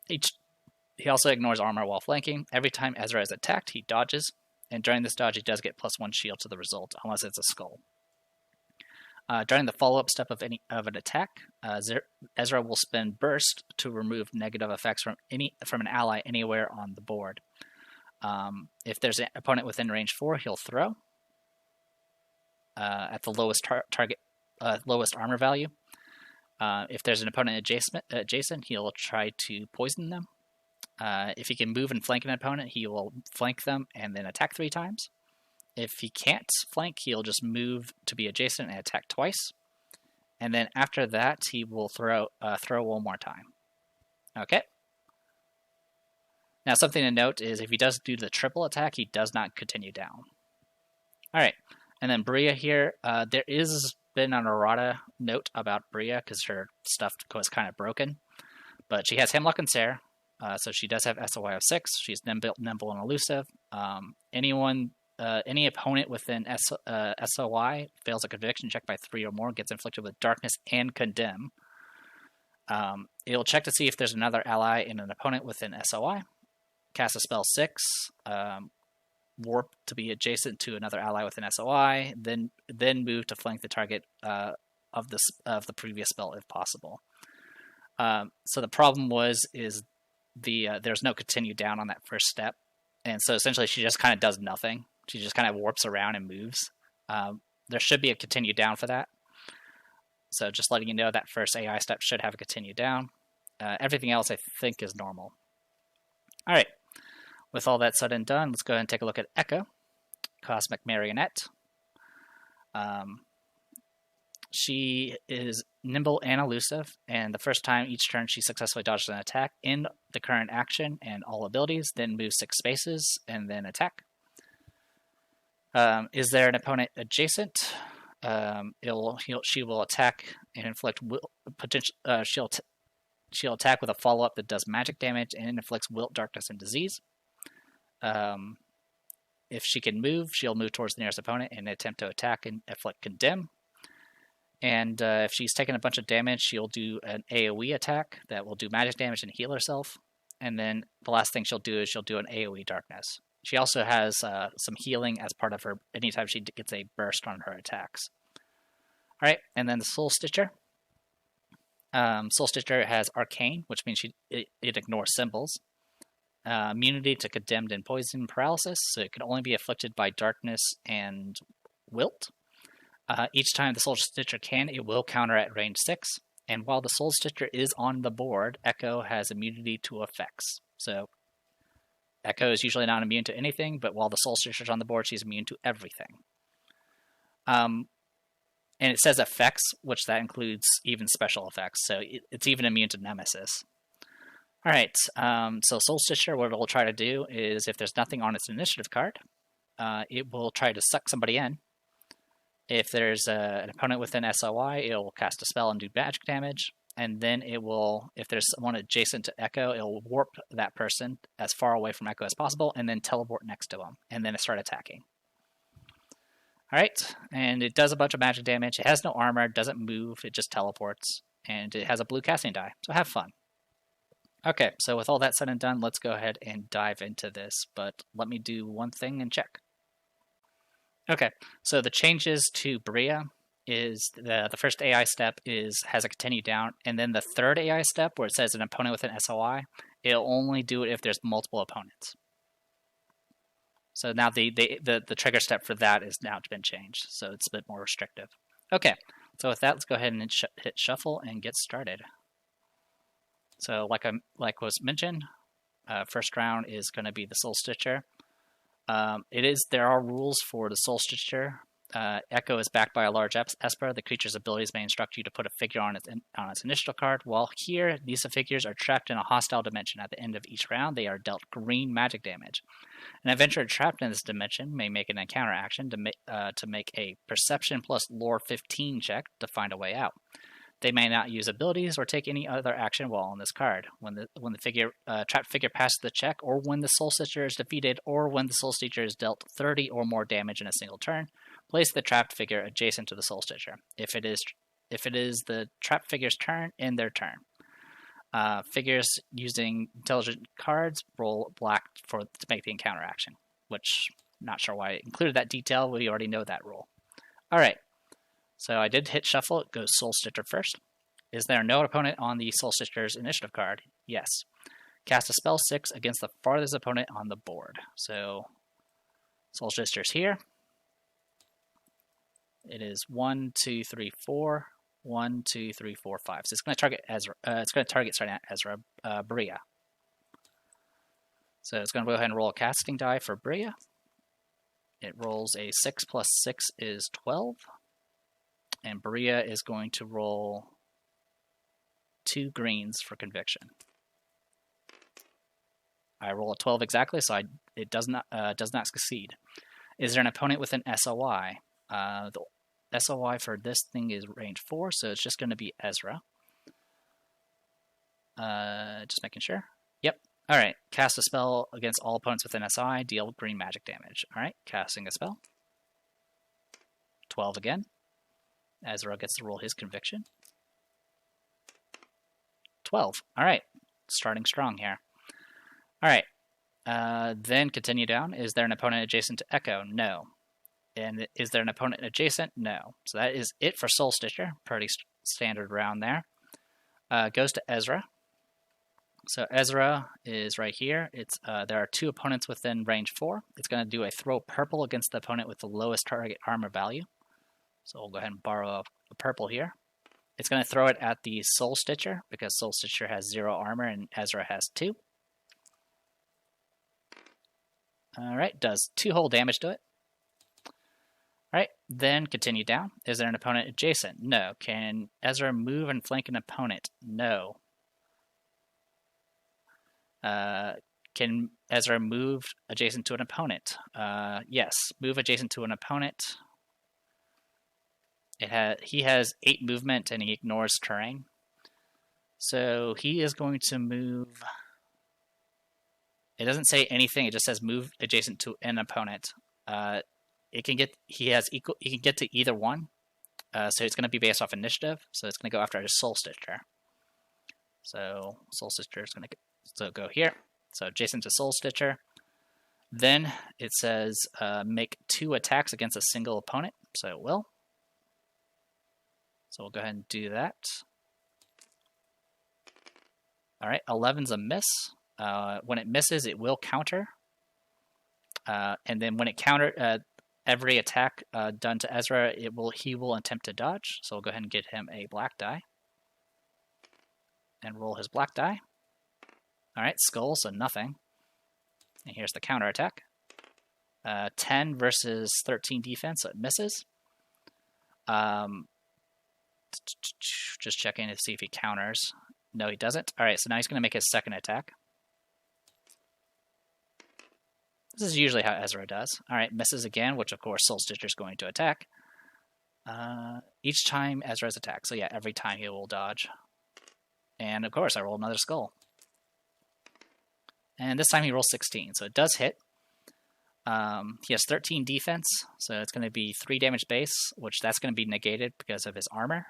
He also ignores armor while flanking. Every time Ezra is attacked, he dodges. And during this dodge, he does get +1 shield to the result, unless it's a skull. During the follow-up step of an attack, Ezra will spend Burst to remove negative effects from an ally anywhere on the board. If there's an opponent within range 4, he'll throw at the lowest lowest armor value. If there's an opponent adjacent, he'll try to poison them. If he can move and flank an opponent, he will flank them and then attack 3 times. If he can't flank, he'll just move to be adjacent and attack twice. And then after that, he will throw one more time. Okay. Now, something to note is if he does do the triple attack, he does not continue down. All right. And then Bria here, there is been an errata note about Bria because her stuff was kind of broken. But she has Hemlock and Sarah, so she does have SOI of 6. She's nimble and elusive. Any opponent within SOI fails a conviction check by 3 or more, gets inflicted with darkness and condemn. It'll check to see if there's another ally and an opponent within SOI. Cast a spell 6. Warp to be adjacent to another ally within SOI. Then move to flank the target of the previous spell if possible. So the problem is there's no continue down on that first step, and so essentially she just kind of does nothing. She just kind of warps around and moves. There should be a continue down for that. So just letting you know that first AI step should have a continue down. Everything else I think is normal. All right. With all that said and done, let's go ahead and take a look at Echo, Cosmic Marionette. She is nimble and elusive, and the first time each turn she successfully dodges an attack in the current action and all abilities, then moves 6 spaces and then attack. Is there an opponent adjacent? She will attack and inflict she'll attack with a follow-up that does magic damage and inflicts wilt, darkness, and disease. If she can move, she'll move towards the nearest opponent and attempt to attack and inflict condemn. And if she's taken a bunch of damage, she'll do an AoE attack that will do magic damage and heal herself. And then the last thing she'll do is she'll do an AoE darkness. She also has some healing as part of her anytime she gets a burst on her attacks. All right, and then the Soul Stitcher. Soul Stitcher has Arcane, which means it ignores symbols. Immunity to Condemned and Poison Paralysis, so it can only be afflicted by darkness and wilt. Each time the Soul Stitcher can, it will counter at range 6. And while the Soul Stitcher is on the board, Echo has immunity to effects. So Echo is usually not immune to anything, but while the Soul Stitcher is on the board, she's immune to everything. And it says effects, which that includes even special effects, so it's even immune to Nemesis. Alright, so Soul Stitcher, what it'll try to do is, if there's nothing on its initiative card, it will try to suck somebody in. If there's an opponent within SOI, it'll cast a spell and do magic damage. and then it will, if there's someone adjacent to Echo, it'll warp that person as far away from Echo as possible, and then teleport next to him, and then start attacking. Alright, and it does a bunch of magic damage. It has no armor, doesn't move, it just teleports, and it has a blue casting die, so have fun. Okay, so with all that said and done, let's go ahead and dive into this, but let me do one thing and check. Okay, so the changes to Bria is the first AI step has a continue down, and then the third AI step where it says an opponent with an SOI, it'll only do it if there's multiple opponents. So now the trigger step for that is now been changed, so it's a bit more restrictive. Okay, so with that, let's go ahead and hit shuffle and get started. So like was mentioned, first round is going to be the Soul Stitcher. There are rules for the Soul Stitcher. Echo is backed by a large Esper. The creature's abilities may instruct you to put a figure on its initiative card. While here, these figures are trapped in a hostile dimension. At the end of each round, they are dealt green magic damage. An adventurer trapped in this dimension may make an encounter action to make a Perception plus Lore 15 check to find a way out. They may not use abilities or take any other action while on this card. When the trapped figure passes the check, or when the Soul Stitcher is defeated, or when the Soul Stitcher is dealt 30 or more damage in a single turn, place the trapped figure adjacent to the Soul Stitcher. If it is the trapped figure's turn, end their turn. Figures using intelligent cards roll black to make the encounter action, which I'm not sure why I included that detail. We already know that rule. All right. So I did hit shuffle. It goes Soul Stitcher first. Is there no opponent on the Soul Stitcher's initiative card? Yes. Cast a spell 6 against the farthest opponent on the board. So Soul Stitcher's here. It is 1, 2, 3, 4. 1, 2, 3, 4, 5. So it's going to target Ezra. It's going to target starting at Ezra, Bria. So it's going to go ahead and roll a casting die for Bria. It rolls a 6 plus 6 is 12. And Bria is going to roll 2 greens for conviction. I roll a 12 exactly, so it does not succeed. Is there an opponent with an SOI? The SOI for this thing is range 4, so it's just going to be Ezra. Just making sure. Yep. All right. Cast a spell against all opponents with an SOI. Deal green magic damage. All right. Casting a spell. 12 again. Ezra gets to roll his conviction. 12. All right. Starting strong here. All right. Then continue down. Is there an opponent adjacent to Echo? No. And is there an opponent adjacent? No. So that is it for Soul Stitcher. Pretty standard round there. Goes to Ezra. So Ezra is right here. There are 2 opponents within range 4. It's going to do a throw purple against the opponent with the lowest target armor value. So we'll go ahead and borrow a purple here. It's going to throw it at the Soul Stitcher because Soul Stitcher has 0 armor and Ezra has 2. Alright, does 2 whole damage to it. Alright, then continue down. Is there an opponent adjacent? No. Can Ezra move and flank an opponent? No. Can Ezra move adjacent to an opponent? Yes. Move adjacent to an opponent. He has 8 movement and he ignores terrain. So he is going to move. It doesn't say anything. It just says move adjacent to an opponent. He can get to either one. So it's going to be based off initiative. So it's going to go after his Soul Stitcher. So Soul Stitcher is going to go here. So adjacent to Soul Stitcher. Then it says make 2 attacks against a single opponent. So it will. So we'll go ahead and do that. All right, 11's a miss. When it misses, it will counter. And then when it every attack done to Ezra, he will attempt to dodge. So we'll go ahead and get him a black die. And roll his black die. All right, skull, so nothing. And here's the counter attack. 10 versus 13 defense, so it misses. Just checking to see if he counters. No, he doesn't. All right, so now he's going to make his second attack. This is usually how Ezra does. All right, misses again, which of course Soul Stitcher is going to attack. Each time Ezra's attack. So yeah, every time he will dodge. And of course, I roll another skull. And this time he rolls 16, so it does hit. He has 13 defense, so it's going to be 3 damage base, which that's going to be negated because of his armor.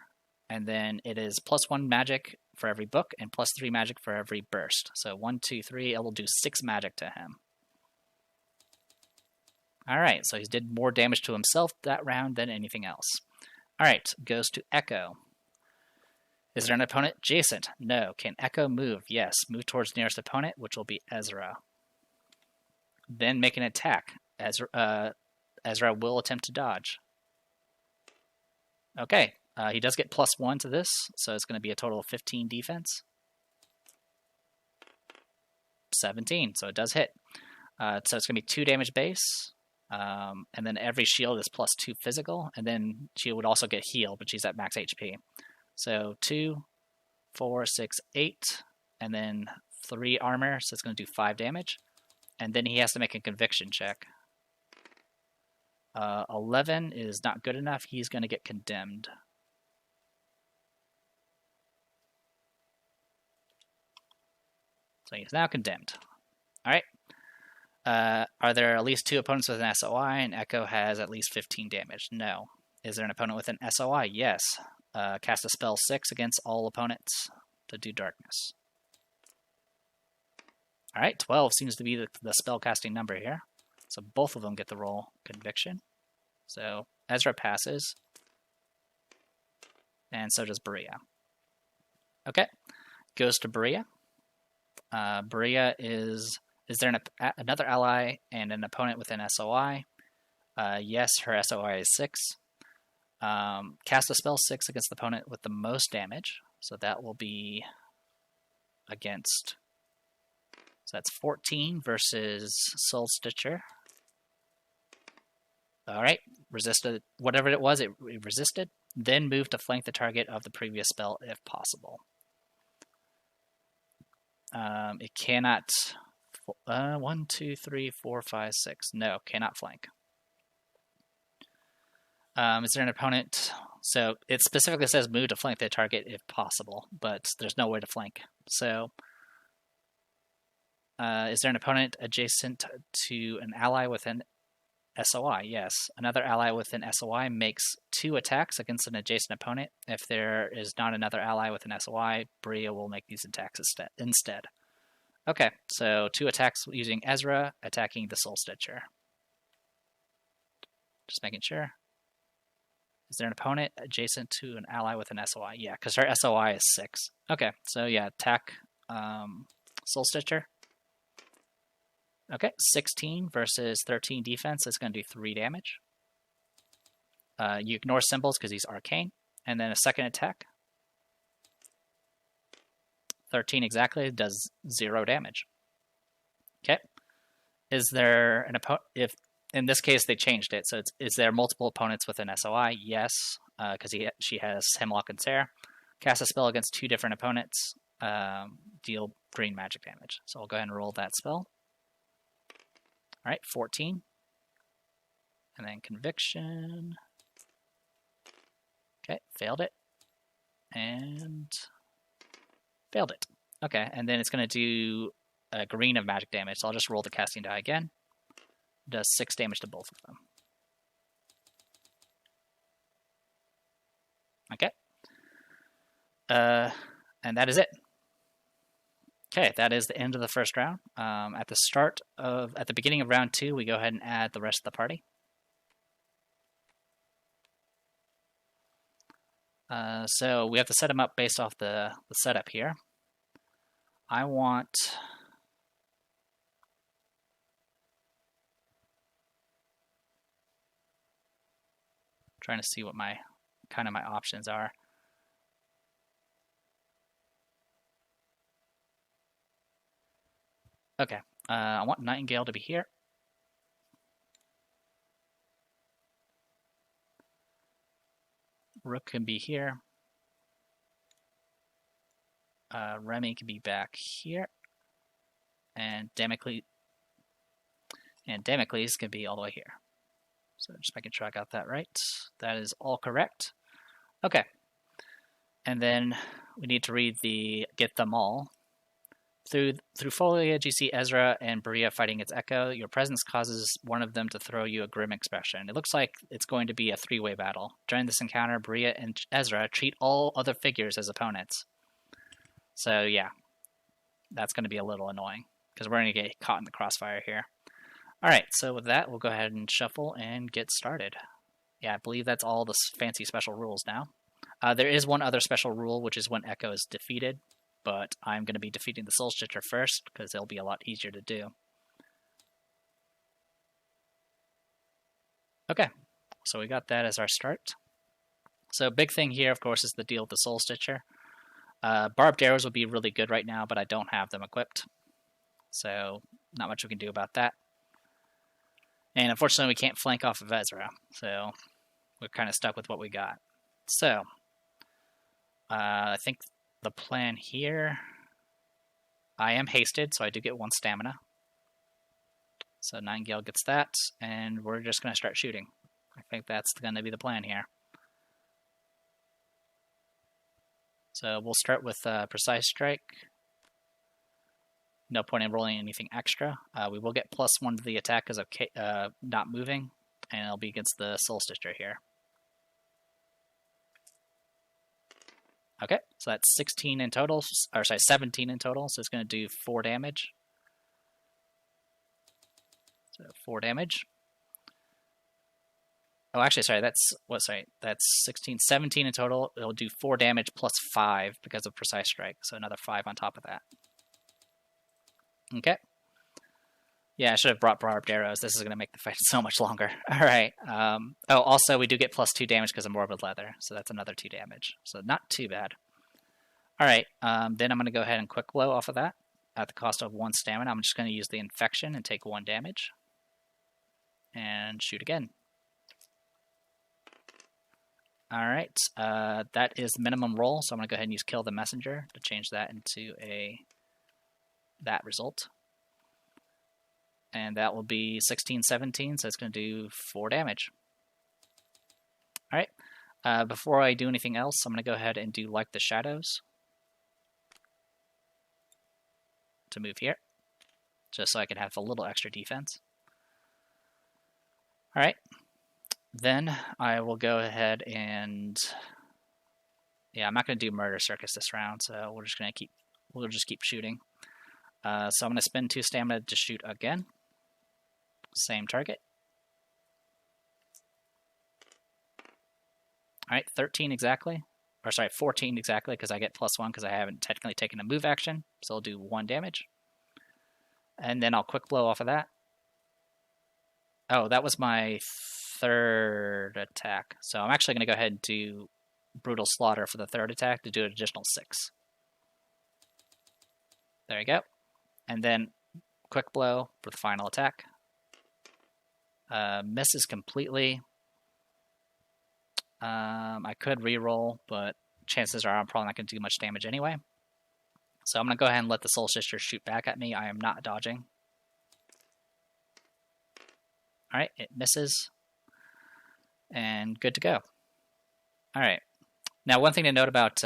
And then it is +1 magic for every book and +3 magic for every burst. So 1, 2, 3, it will do 6 magic to him. Alright, so he did more damage to himself that round than anything else. Alright, goes to Echo. Is there an opponent adjacent? No. Can Echo move? Yes. Move towards nearest opponent, which will be Ezra. Then make an attack. Ezra will attempt to dodge. Okay, he does get +1 to this, so it's going to be a total of 15 defense. 17, so it does hit. So it's going to be 2 damage base, and then every shield is +2 physical, and then she would also get healed, but she's at max HP. So 2, 4, 6, 8, and then 3 armor, so it's going to do 5 damage. And then he has to make a conviction check. 11 is not good enough. He's going to get condemned. So he's now condemned. Alright. Are there at least 2 opponents with an SOI, and Echo has at least 15 damage? No. Is there an opponent with an SOI? Yes. Cast a spell 6 against all opponents to do darkness. Alright, 12 seems to be the spell casting number here. So both of them get the roll conviction. So Ezra passes. And so does Bria. Okay, goes to Bria. Bria is there another ally and an opponent with an SOI? Yes, her SOI is 6. Cast a spell 6 against the opponent with the most damage. So that will be against... So that's 14 versus Soul Stitcher. Alright, resisted. Whatever it was, it resisted. Then move to flank the target of the previous spell if possible. It cannot... 1, 2, 3, 4, 5, 6. No, cannot flank. Is there an opponent? So it specifically says move to flank the target if possible, but there's no way to flank. So is there an opponent adjacent to an ally with an SOI? Yes. Another ally with an SOI makes 2 attacks against an adjacent opponent. If there is not another ally with an SOI, Bria will make these attacks instead. Okay, so 2 attacks using Ezra, attacking the Soul Stitcher. Just making sure. Is there an opponent adjacent to an ally with an SOI? Yeah, because her SOI is 6. Okay, so yeah, attack Soul Stitcher. Okay, 16 versus 13 defense. That's going to do 3 damage. You ignore symbols because he's arcane. And then a second attack. 13 exactly, does 0 damage. Okay. Is there an opponent? If in this case they changed it, so is there multiple opponents with an SOI? Yes, because she has Hemlock and Sarah. Cast a spell against 2 different opponents. Deal green magic damage. So I'll go ahead and roll that spell. All right, 14. And then conviction. Okay, failed it. And failed it. Okay, and then it's going to do a green of magic damage. So I'll just roll the casting die again. It does 6 damage to both of them. Okay. And that is it. Okay, that is the end of the first round. At the beginning of round 2, we go ahead and add the rest of the party. So we have to set them up based off the setup here. I want... trying to see what my options are. Okay, I want Nightingale to be here. Rook can be here. Remy can be back here. And Damocles can be all the way here. So just making sure I got that right. That is all correct. Okay. And then we need to read the Get Them All. Through foliage, you see Ezra and Brea fighting its echo. Your presence causes one of them to throw you a grim expression. It looks like it's going to be a three-way battle. During this encounter, Brea and Ezra treat all other figures as opponents. So yeah, that's going to be a little annoying, because we're going to get caught in the crossfire here. Alright, so with that, we'll go ahead and shuffle and get started. Yeah, I believe that's all the fancy special rules now. There is one other special rule, which is when Echo is defeated, but I'm going to be defeating the Soul Stitcher first, because it'll be a lot easier to do. Okay, so we got that as our start. So big thing here, of course, is the deal with the Soul Stitcher. Barbed arrows would be really good right now, but I don't have them equipped. So not much we can do about that. And unfortunately, we can't flank off of Ezra, so we're kind of stuck with what we got. So, I think the plan here, I am hasted, so I do get 1 stamina. So Nightingale gets that, and we're just going to start shooting. I think that's going to be the plan here. So we'll start with Precise Strike. No point in rolling anything extra. We will get +1 to the attack because of not moving, and it'll be against the Soul Stitcher here. Okay, so that's 16 in total, or sorry, 17 in total, so it's going to do 4 damage. So 4 damage. Oh, actually, sorry, that's 16, 17 in total. It'll do 4 damage +5 because of Precise Strike, so another 5 on top of that. Okay. Yeah, I should have brought barbed arrows. This is going to make the fight so much longer. Alright. Oh, also, we do get +2 damage because of Morbid Leather, so that's another 2 damage. So not too bad. Alright, then I'm going to go ahead and Quick Blow off of that at the cost of 1 stamina. I'm just going to use the Infection and take 1 damage. And shoot again. Alright, that is minimum roll, so I'm going to go ahead and use Kill the Messenger to change that into that result. And that will be 16, 17, so it's going to do 4 damage. Alright, before I do anything else, I'm going to go ahead and do Like the Shadows to move here, just so I can have a little extra defense. Alright, then I will go ahead and... Yeah, I'm not going to do Murder Circus this round, so we're just going to keep shooting. So I'm going to spend 2 stamina to shoot again. Same target. Alright, 13 exactly. Or sorry, 14 exactly, because I get +1 because I haven't technically taken a move action. So I'll do 1 damage. And then I'll Quick Blow off of that. Oh, that was my 3rd attack. So I'm actually going to go ahead and do Brutal Slaughter for the 3rd attack to do an additional 6. There you go. And then Quick Blow for the final attack. Misses completely. I could reroll, but chances are I'm probably not going to do much damage anyway. So I'm going to go ahead and let the Soul Stitcher shoot back at me. I am not dodging. Alright, it misses. And good to go. Alright. Now, one thing to note about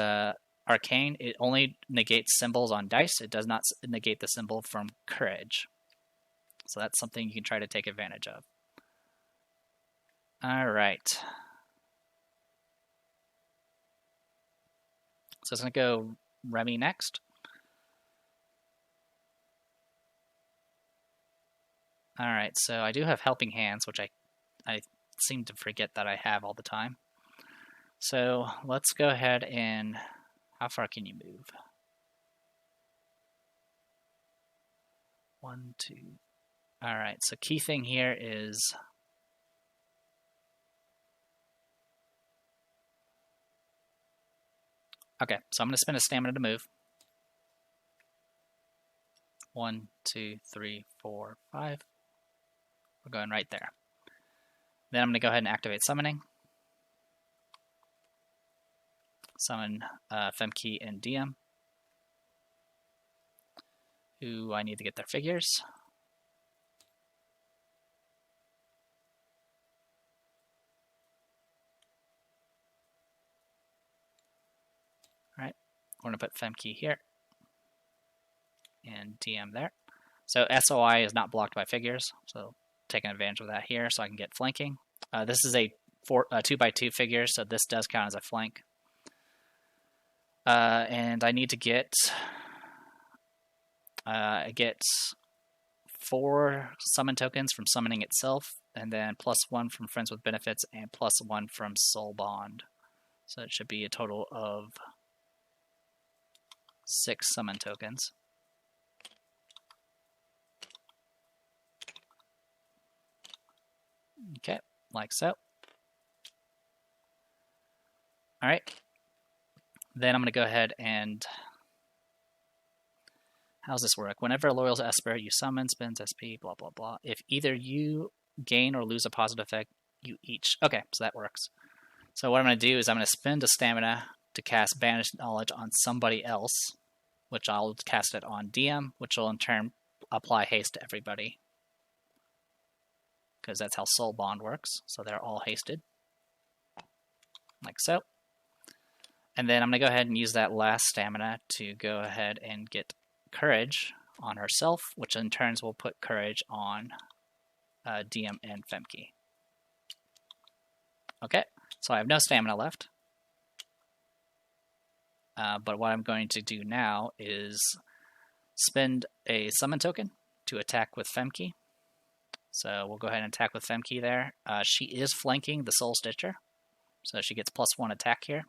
Arcane, it only negates symbols on dice. It does not negate the symbol from courage. So that's something you can try to take advantage of. Alright. So it's going to go Remy next. Alright, so I do have Helping Hands, which I seem to forget that I have all the time. So let's go ahead and... How far can you move? 1, 2... Alright, so key thing here is... Okay, so I'm going to spend a stamina to move. 1, 2, 3, 4, 5. We're going right there. Then I'm going to go ahead and activate Summoning. Summon Femke and DM, who I need to get their figures. Alright, We're going to put Femke here and DM there. So SOI is not blocked by figures, so taking advantage of that here so I can get flanking. This is a 2x2 figure, so this does count as a flank. And I need to get 4 summon tokens from summoning itself, and then +1 from Friends with Benefits, and +1 from Soul Bond. So it should be a total of 6 summon tokens. Okay, like so. Alright. Then I'm going to go ahead and... How's this work? Whenever a Loyal Esper you summon, spends SP, blah, blah, blah. If either you gain or lose a positive effect, you each. Okay, so that works. So what I'm going to do is I'm going to spend a stamina to cast Banished Knowledge on somebody else, which I'll cast it on DM, which will in turn apply haste to everybody. Because that's how Soul Bond works. So they're all hasted. Like so. And then I'm going to go ahead and use that last stamina to go ahead and get Courage on herself, which in turns will put Courage on DM and Femke. Okay, so I have no stamina left. But what I'm going to do now is spend a summon token to attack with Femke. So we'll go ahead and attack with Femke there. She is flanking the Soul Stitcher, so she gets +1 attack here.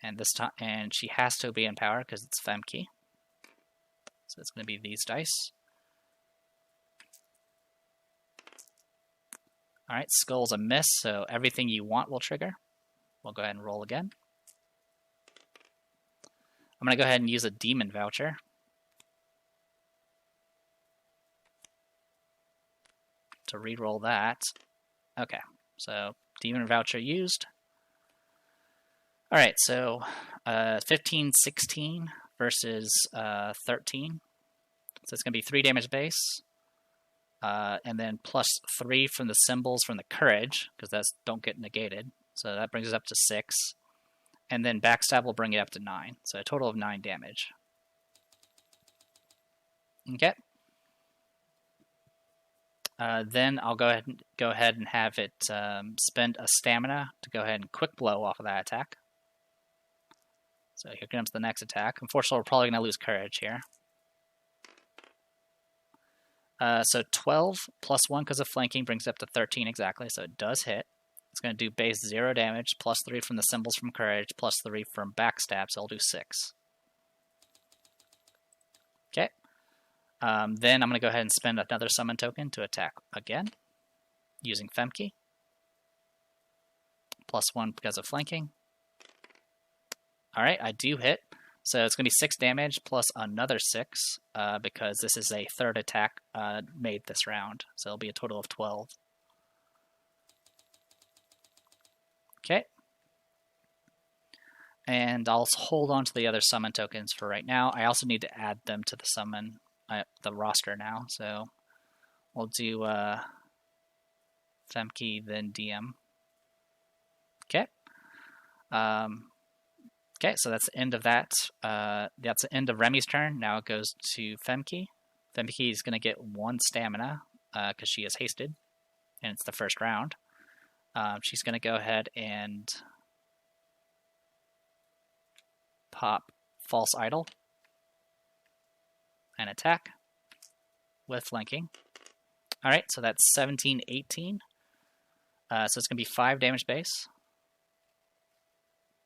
And this time, and she has to be in power because it's Femke. So it's going to be these dice. Alright, Skull's a miss, so everything you want will trigger. We'll go ahead and roll again. I'm going to go ahead and use a Demon Voucher. To re-roll that. Okay, so Demon Voucher used. Alright, so 15, 16 versus 13. So it's going to be 3 damage base. And then +3 from the symbols from the Courage, because those don't get negated. So that brings us up to 6. And then Backstab will bring it up to 9. So a total of 9 damage. Okay. Then I'll go ahead and have it spend a stamina to go ahead and quick blow off of that attack. So here comes the next attack. Unfortunately, we're probably going to lose Courage here. So 12 +1 because of flanking brings it up to 13 exactly, so it does hit. It's going to do base 0 damage, +3 from the symbols from Courage, +3 from Backstab, so I'll do 6. Okay. Then I'm going to go ahead and spend another summon token to attack again, using Femke. +1 because of flanking. Alright, I do hit. So it's going to be 6 damage plus another 6, because this is a third attack made this round. So it'll be a total of 12. Okay. And I'll hold on to the other summon tokens for right now. I also need to add them to the summon, the roster now. So we'll do Femke, then DM. Okay. Okay, so that's the end of that. That's the end of Remy's turn. Now it goes to Femke. Femke is going to get 1 stamina because she is hasted, and it's the first round. She's going to go ahead and pop False Idol and attack with flanking. Alright, so that's 17, 18. So it's going to be 5 damage base.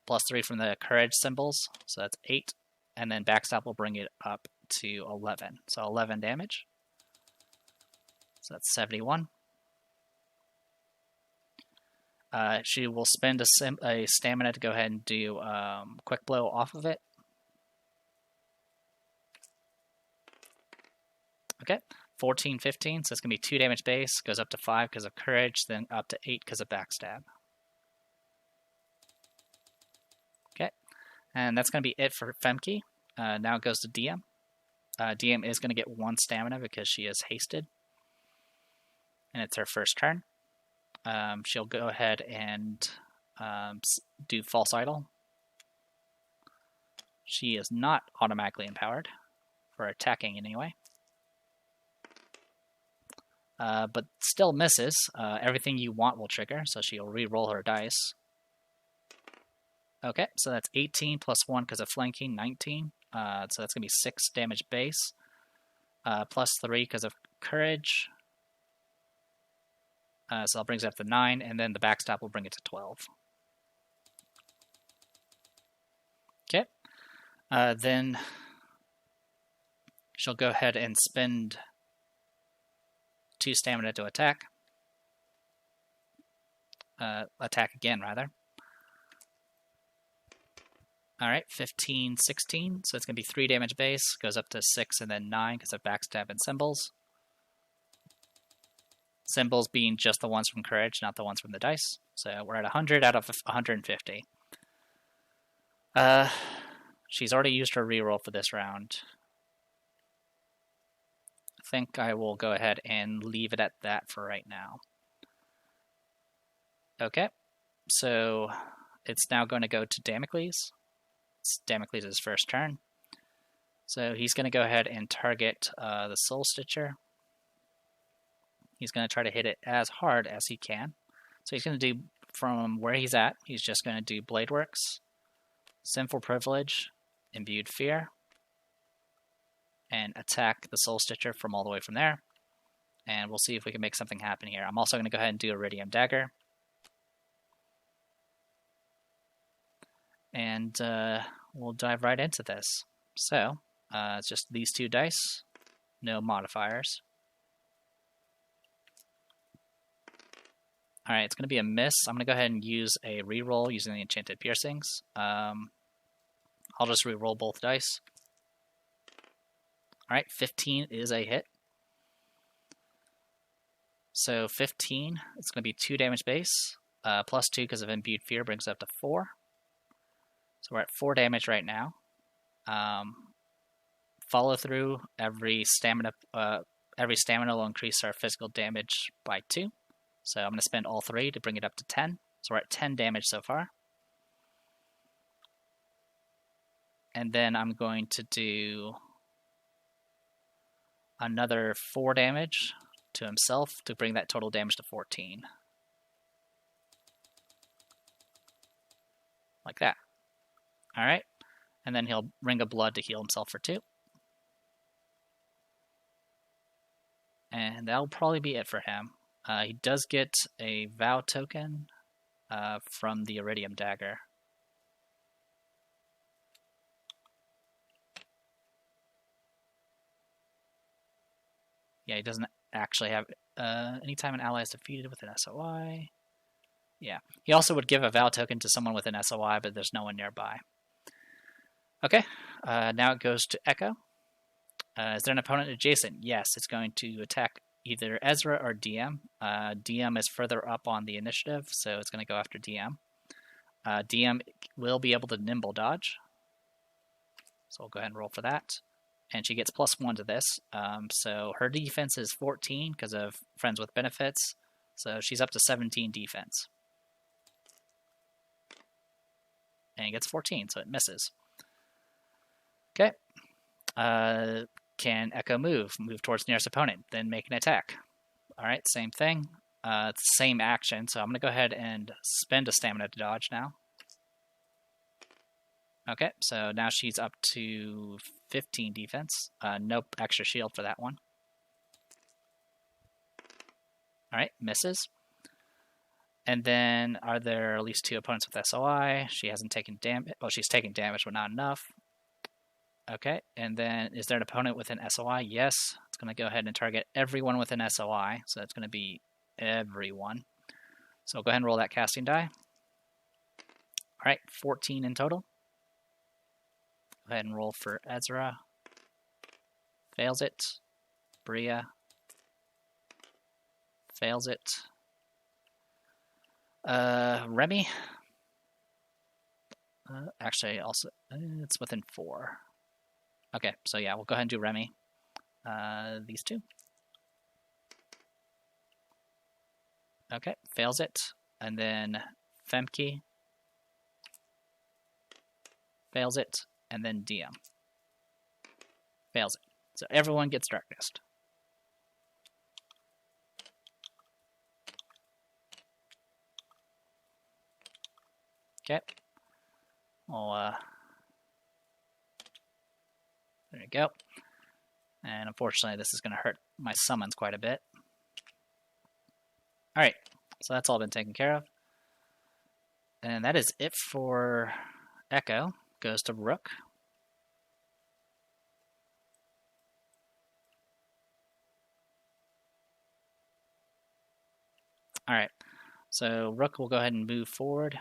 +3 from the Courage symbols, so that's 8. And then Backstab will bring it up to 11. So 11 damage. So that's 71. She will spend a stamina to go ahead and do Quick Blow off of it. Okay, 14, 15, so it's going to be 2 damage base, goes up to 5 because of Courage, then up to 8 because of Backstab. Okay, and that's going to be it for Femke. Now it goes to DM. DM is going to get 1 stamina because she is hasted, and it's her first turn. She'll go ahead and do False Idol. She is not automatically empowered for attacking anyway. But still misses. Everything you want will trigger, so she'll re-roll her dice. Okay, so that's 18 plus 1 because of flanking, 19. So that's going to be 6 damage base. Plus 3 because of courage. So that brings it up to 9, and then the backstab will bring it to 12. Okay. Then she'll go ahead and spend 2 stamina to attack. Attack again, rather. Alright, 15, 16. So it's going to be 3 damage base. Goes up to 6 and then 9 because of backstab and symbols. Symbols being just the ones from courage, not the ones from the dice. So we're at 100 out of 150. She's already used her reroll for this round. I think I will go ahead and leave it at that for right now. Okay, so it's now going to go to Damocles. It's Damocles' first turn. So he's going to go ahead and target the Soul Stitcher. He's going to try to hit it as hard as he can. So he's going to do, from where he's at, he's just going to do Blade Works, Sinful Privilege, Imbued Fear, and attack the Soul Stitcher from all the way from there. And we'll see if we can make something happen here. I'm also going to go ahead and do Iridium Dagger. And we'll dive right into this. So, it's just these 2 dice, no modifiers. Alright, it's going to be a miss. I'm going to go ahead and use a reroll using the Enchanted Piercings. I'll just reroll both dice. Alright, 15 is a hit. So 15, it's going to be 2 damage base. Plus 2 because of Imbued Fear brings it up to 4. So we're at 4 damage right now. Follow through. Every stamina will increase our physical damage by 2. So I'm going to spend all 3 to bring it up to 10. So we're at 10 damage so far. And then I'm going to do another 4 damage to himself to bring that total damage to 14. Like that. Alright. And then he'll Ring of Blood to heal himself for 2. And that'll probably be it for him. He does get a Vow token from the Iridium Dagger. Yeah, he doesn't actually have... anytime an ally is defeated with an SOI... Yeah. He also would give a Vow token to someone with an SOI, but there's no one nearby. Okay. Now it goes to Echo. Is there an opponent adjacent? Yes, it's going to attack either Ezra or DM. DM is further up on the initiative, so it's going to go after DM. DM will be able to nimble dodge. So we'll go ahead and roll for that. And she gets +1 to this. So her defense is 14 because of Friends with Benefits. So she's up to 17 defense. And he gets 14, so it misses. Okay. Can Echo move? Move towards nearest opponent, then make an attack. Alright, same thing. Same action, so I'm going to go ahead and spend a stamina to dodge now. Okay, so now she's up to 15 defense. Nope, extra shield for that one. Alright, misses. And then, are there at least 2 opponents with SOI? She hasn't taken damage. Well, she's taken damage, but not enough. Okay, and then is there an opponent with an SOI? Yes. It's going to go ahead and target everyone with an SOI. So it's going to be everyone. So I'll go ahead and roll that casting die. Alright, 14 in total. Go ahead and roll for Ezra. Fails it. Bria. Fails it. Remy. Actually, also, it's within 4. Okay, so yeah, we'll go ahead and do Remy. These 2. Okay, fails it. And then Femke. Fails it. and then DM. Fails it. So everyone gets darkness. Okay. Well, there you go. And unfortunately, this is going to hurt my summons quite a bit. Alright, so that's all been taken care of. And that is it for Echo. Goes to Rook. Alright, so Rook will go ahead and move forward.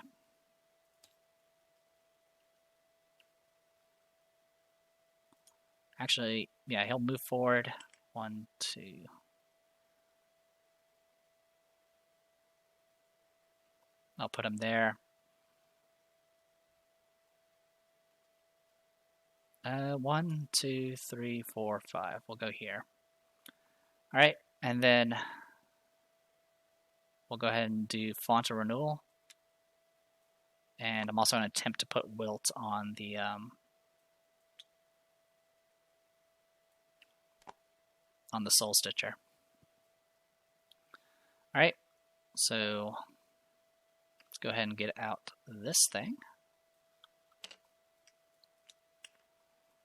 Actually, yeah, he'll move forward. 1, 2. I'll put him there. 1, 2, 3, 4, 5. We'll go here. Alright, and then we'll go ahead and do Font of Renewal. And I'm also going to attempt to put Wilt on the Soul Stitcher. Alright, so let's go ahead and get out this thing.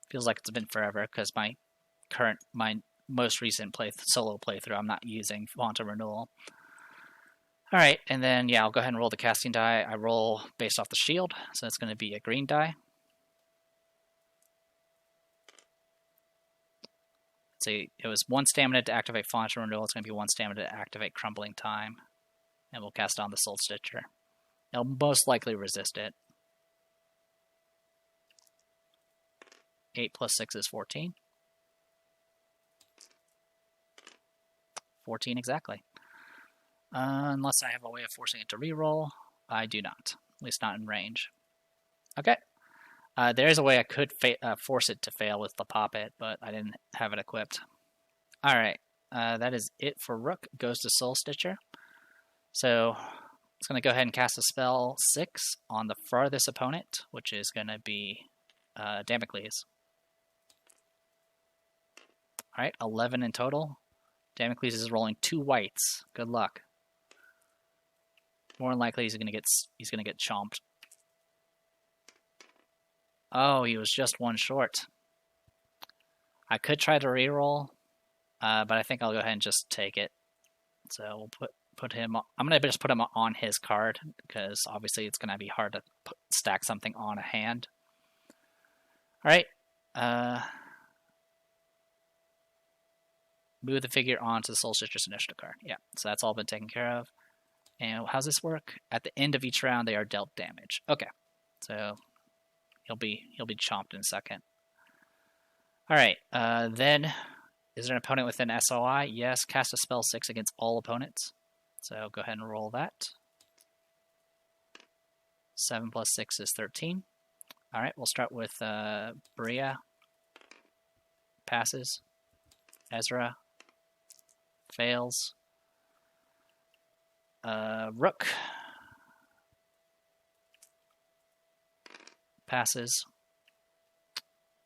Feels like it's been forever because my most recent solo playthrough, I'm not using Font of Renewal. Alright, and then yeah, I'll go ahead and roll the casting die. I roll based off the shield, so it's going to be a green die. So it was 1 stamina to activate Font of Renewal. It's going to be 1 stamina to activate Crumbling Time. And we'll cast on the Soul Stitcher. It'll most likely resist it. 8 plus 6 is 14. 14 exactly. Unless I have a way of forcing it to reroll. I do not. At least not in range. Okay. There is a way I could force it to fail with the Poppet, but I didn't have it equipped. Alright. That is it for Rook. Goes to Soul Stitcher. So it's going to go ahead and cast a spell 6 on the farthest opponent, which is going to be Damocles. Alright, 11 in total. Damocles is rolling 2 whites. Good luck. More than likely he's gonna get chomped. Oh, he was just 1 short. I could try to reroll, but I think I'll go ahead and just take it. So we'll put him. I'm gonna just put him on his card because obviously it's gonna be hard to stack something on a hand. All right. Move the figure onto the Soul Stitcher's initiative card. Yeah, so that's all been taken care of. And how's this work? At the end of each round, they are dealt damage. Okay, so he'll be chomped in a second. All right, then is there an opponent with an SOI? Yes, cast a spell 6 against all opponents. So go ahead and roll that. 7 plus 6 is 13. All right, we'll start with Bria. Passes. Ezra. Fails. Rook. Passes.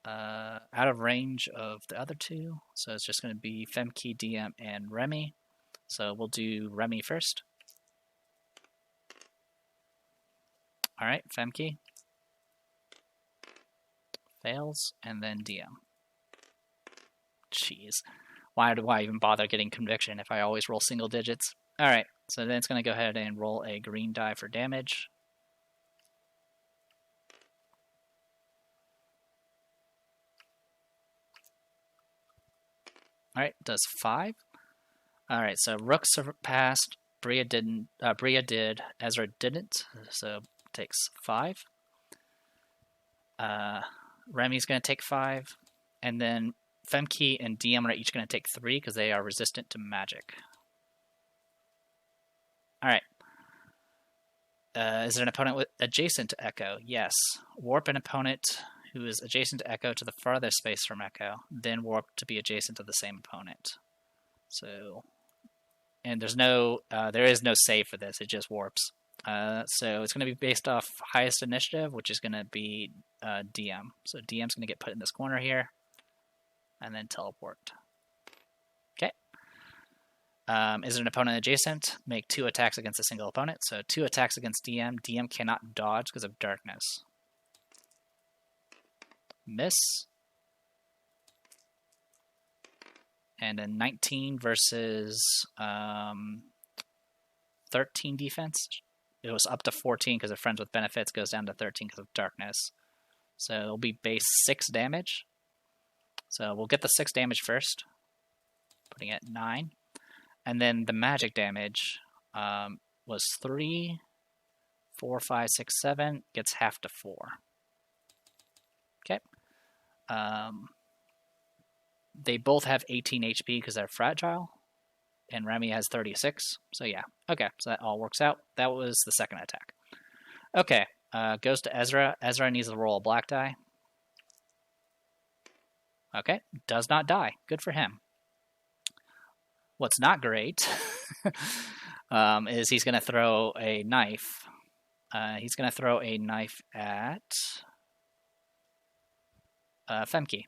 Out of range of the other 2, so it's just going to be Femke, DM, and Remy. So we'll do Remy first. Alright, Femke. Fails, and then DM. Jeez. Why do I even bother getting conviction if I always roll single digits? Alright, so then it's going to go ahead and roll a green die for damage. Alright, does 5. Alright, so Rook passed, Bria didn't, Bria did, Ezra didn't, so takes 5. Remy's going to take 5, and then Femke and DM are each going to take 3 because they are resistant to magic. Alright. Is there an opponent adjacent to Echo? Yes. Warp an opponent who is adjacent to Echo to the farthest space from Echo, then warp to be adjacent to the same opponent. So, and there is no save for this, it just warps. So it's going to be based off highest initiative, which is going to be DM. So DM's going to get put in this corner here, and then teleport. Okay. Is there an opponent adjacent? Make 2 attacks against a single opponent. So 2 attacks against DM. DM cannot dodge because of darkness. Miss. And a 19 versus 13 defense. It was up to 14 because of Friends with Benefits, goes down to 13 because of darkness. So it'll be base 6 damage. So we'll get the 6 damage first, putting it at 9. And then the magic damage was 3, 4, 5, 6, 7, gets half to 4. Okay. They both have 18 HP because they're fragile. And Remy has 36. So yeah. Okay, so that all works out. That was the second attack. Okay, goes to Ezra. Ezra needs to roll a black die. Okay, does not die. Good for him. What's not great is he's going to throw a knife. He's going to throw a knife at Femke.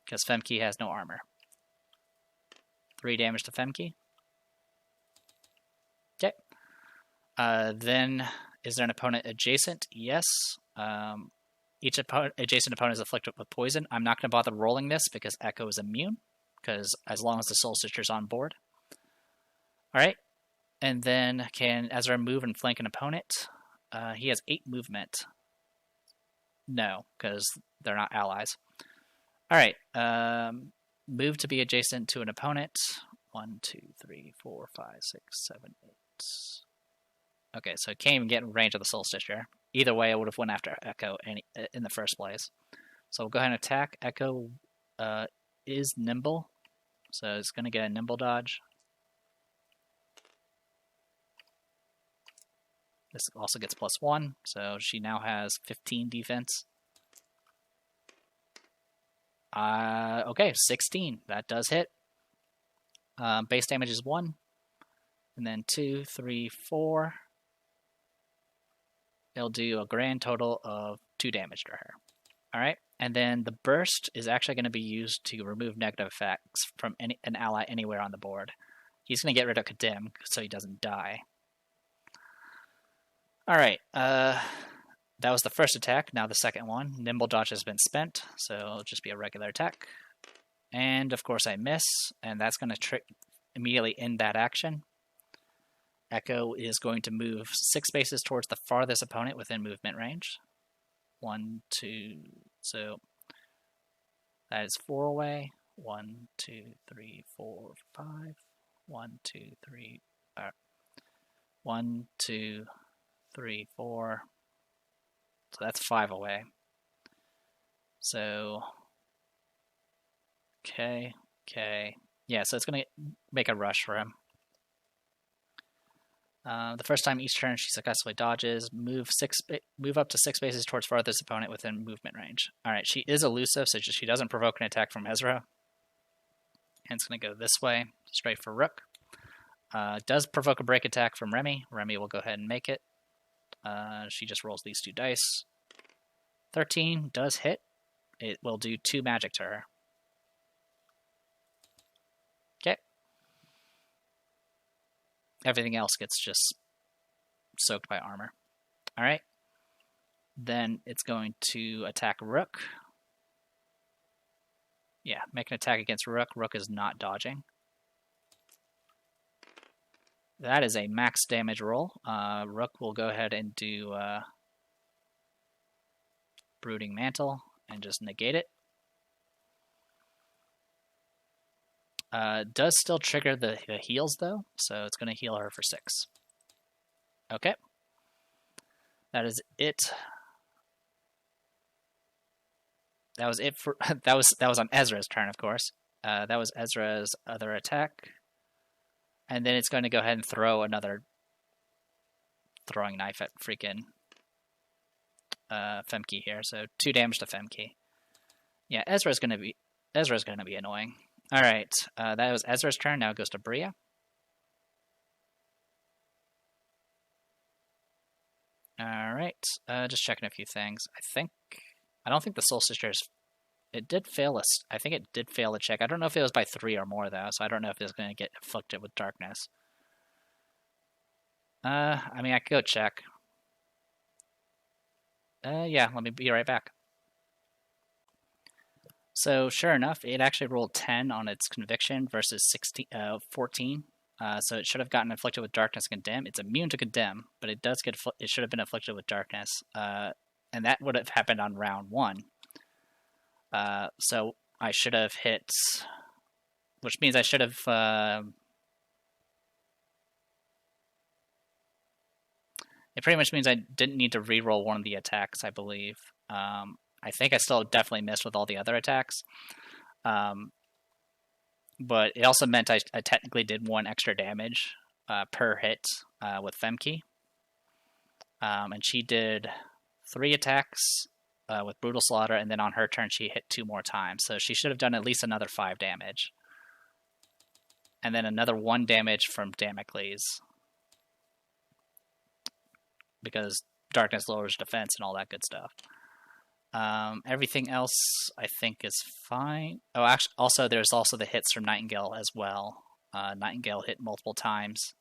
Because Femke has no armor. 3 damage to Femke. Okay. Then, is there an opponent adjacent? Yes. Each adjacent opponent is afflicted with poison. I'm not going to bother rolling this because Echo is immune. Because as long as the Soul Sister's on board. Alright. And then, can Ezra move and flank an opponent? He has 8 movement. No, because they're not allies. Alright. Move to be adjacent to an opponent. 1, 2, 3, 4, 5, 6, 7, 8. Okay, so it can't even get in range of the Soul Stitcher. Either way, I would have went after Echo in the first place. So we'll go ahead and attack. Echo is nimble, so it's going to get a nimble dodge. This also gets +1, so she now has 15 defense. Okay, 16. That does hit. Base damage is 1. And then 2, 3, 4. It'll do a grand total of 2 damage to her. Alright, and then the burst is actually going to be used to remove negative effects from an ally anywhere on the board. He's going to get rid of Kadim so he doesn't die. Alright, that was the first attack. Now the second one. Nimble dodge has been spent, so it'll just be a regular attack. And of course I miss, and that's going to immediately end that action. Echo is going to move 6 spaces towards the farthest opponent within movement range. 1, 2, so that is 4 away. 1, 2, 3, 4, 5. 1, 2, 3. 1, 2, 3, 4. So that's 5 away. So, okay. Yeah, so it's going to make a rush for him. The first time each turn she successfully dodges, move up to 6 spaces towards farthest opponent within movement range. Alright, she is elusive, so she doesn't provoke an attack from Ezra. And it's going to go this way, straight for Rook. Does provoke a break attack from Remy. Remy will go ahead and make it. She just rolls these 2 dice. 13 does hit. It will do 2 magic to her. Okay. Everything else gets just soaked by armor. Alright. Then it's going to attack Rook. Yeah, make an attack against Rook. Rook is not dodging. That is a max damage roll. Rook will go ahead and do Brooding Mantle and just negate it. Does still trigger the heals though, so it's going to heal her for 6. Okay. That is it. That was it for that was on Ezra's turn, of course. That was Ezra's other attack. And then it's going to go ahead and throw another throwing knife at freaking Femke here. So 2 damage to Femke. Yeah, Ezra's going to be annoying. All right, that was Ezra's turn. Now it goes to Bria. Alright, just checking a few things. I don't think the Soul Sisters, it did fail us. I think it did fail a check. I don't know if it was by 3 or more, though, so I don't know if it's going to get afflicted with darkness. I mean, I could go check. Yeah, let me be right back. So, sure enough, it actually rolled 10 on its conviction versus 14. So it should have gotten afflicted with darkness and condemn. It's immune to condemn, but it does get it should have been afflicted with darkness, and that would have happened on round 1. So I should have hit, which means I should have. It pretty much means I didn't need to re-roll one of the attacks, I believe. I think I still definitely missed with all the other attacks. But it also meant I technically did 1 extra damage per hit with Femke. And she did 3 attacks with Brutal Slaughter, and then on her turn she hit 2 more times. So she should have done at least another 5 damage. And then another 1 damage from Damocles. Because darkness lowers defense and all that good stuff. Everything else I think is fine. Oh, actually, also there's also the hits from Nightingale as well. Nightingale hit multiple times.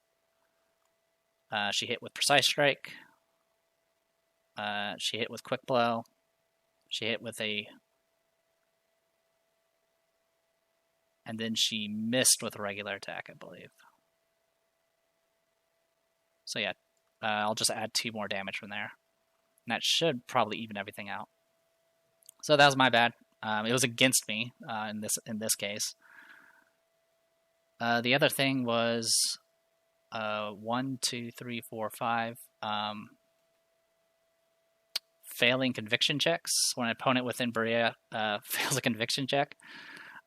She hit with Precise Strike. She hit with Quick Blow. She hit with a... And then she missed with a regular attack, I believe. So yeah, I'll just add 2 more damage from there. And that should probably even everything out. So that was my bad. It was against me in this case. The other thing was 1, 2, 3, 4, 5 failing conviction checks when an opponent within Bria fails a conviction check.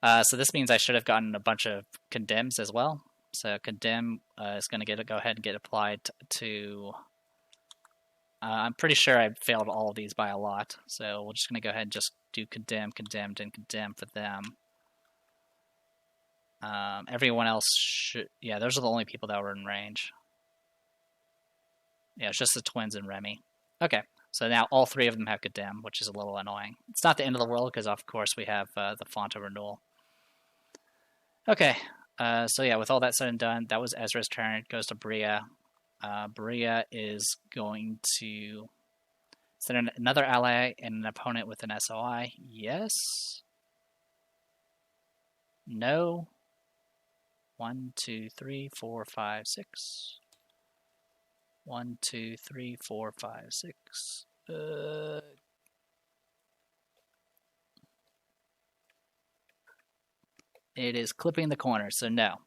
So this means I should have gotten a bunch of condemns as well. So condemn is going to go ahead and get applied to. I'm pretty sure I failed all of these by a lot, so we're just going to go ahead and just do condemn, condemned, and condemn for them. Everyone else should... Yeah, those are the only people that were in range. Yeah, it's just the twins and Remy. Okay, so now all 3 of them have condemn, which is a little annoying. It's not the end of the world, because of course we have the font of renewal. Okay, so yeah, with all that said and done, that was Ezra's turn. It goes to Bria. Bria is going to send another ally and an opponent with an SOI. Yes. No. 1, 2, 3, 4, 5, 6. 1, 2, 3, 4, 5, 6. It is clipping the corner, so no.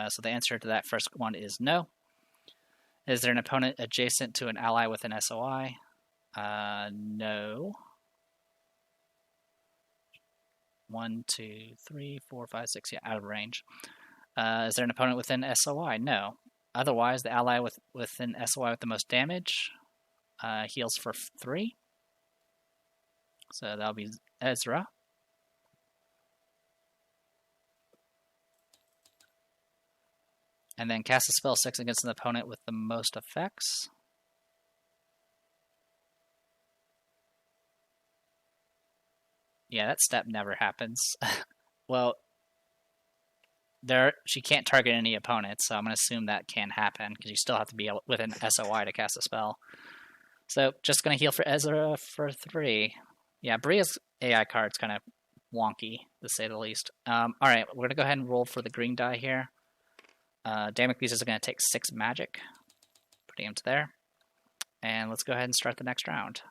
So the answer to that first one is no. Is there an opponent adjacent to an ally with an SOI? No. 1, 2, 3, 4, 5, 6. Yeah, out of range. Is there an opponent within SOI? No. Otherwise, the ally within SOI with the most damage heals for 3. So that'll be Ezra. And then cast a spell 6 against an opponent with the most effects. Yeah, that step never happens. Well, she can't target any opponents, so I'm going to assume that can happen, because you still have to be within SOI to cast a spell. So, just going to heal for Ezra for 3. Yeah, Bria's AI card's kind of wonky, to say the least. Alright, we're going to go ahead and roll for the green die here. Damocles is going to take 6 magic, putting him to there. And let's go ahead and start the next round.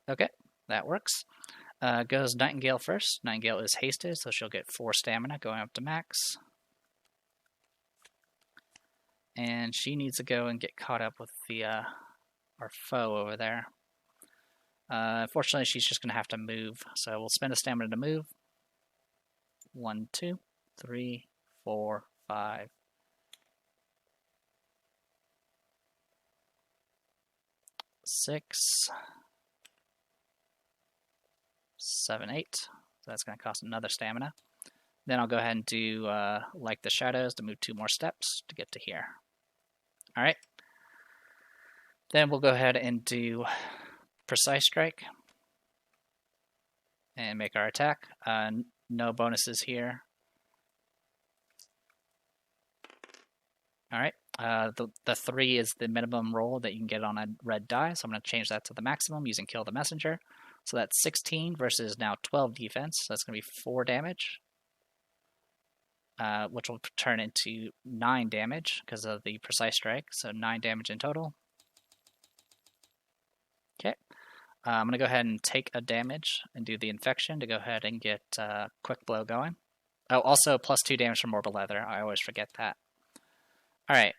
Okay, that works. Goes Nightingale first. Nightingale is hasted, so she'll get 4 stamina going up to max. And she needs to go and get caught up with the our foe over there. Unfortunately, she's just going to have to move, so we'll spend a stamina to move. 1, 2, 3, 4, 5. 6, 7, 8. So that's going to cost another stamina. Then I'll go ahead and do like the shadows to move 2 more steps to get to here. All right. Then we'll go ahead and do precise strike and make our attack. No bonuses here. All right. The 3 is the minimum roll that you can get on a red die, so I'm going to change that to the maximum using Kill the Messenger. So that's 16 versus now 12 defense, so that's going to be 4 damage, which will turn into 9 damage because of the precise strike, so 9 damage in total. Okay. I'm going to go ahead and take a damage and do the infection to go ahead and get quick blow going. Oh, also plus 2 damage from morbid leather. I always forget that. Alright.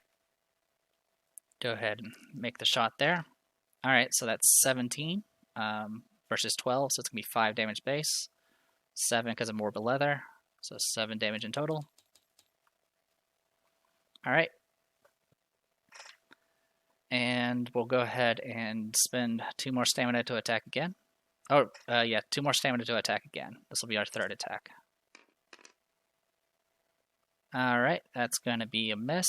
Go ahead and make the shot there. Alright, so that's 17 versus 12, so it's going to be 5 damage base. 7 because of morbid leather, so 7 damage in total. Alright. And we'll go ahead and spend 2 more stamina to attack again. Oh, yeah, 2 more stamina to attack again. This will be our 3rd attack. Alright, that's going to be a miss.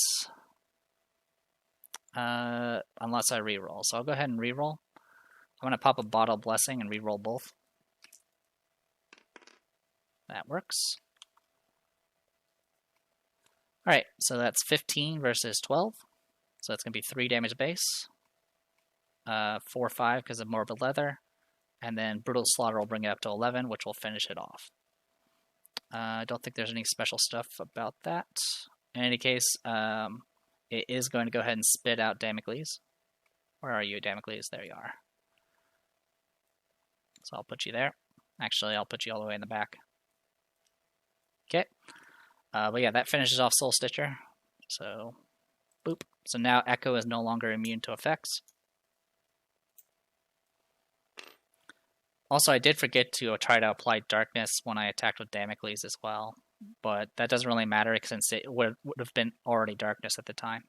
Unless I reroll. So I'll go ahead and reroll. I'm going to pop a Bottle Blessing and reroll both. That works. Alright, so that's 15 versus 12. So that's going to be 3 damage base. 4-5 because of morbid leather. And then Brutal Slaughter will bring it up to 11, which will finish it off. I don't think there's any special stuff about that. In any case, it is going to go ahead and spit out Damocles. Where are you, Damocles? There you are. So I'll put you there. Actually, I'll put you all the way in the back. Okay. But yeah, that finishes off Soul Stitcher. So, boop. So now Echo is no longer immune to effects. Also, I did forget to try to apply Darkness when I attacked with Damocles as well. But that doesn't really matter since it would have been already Darkness at the time.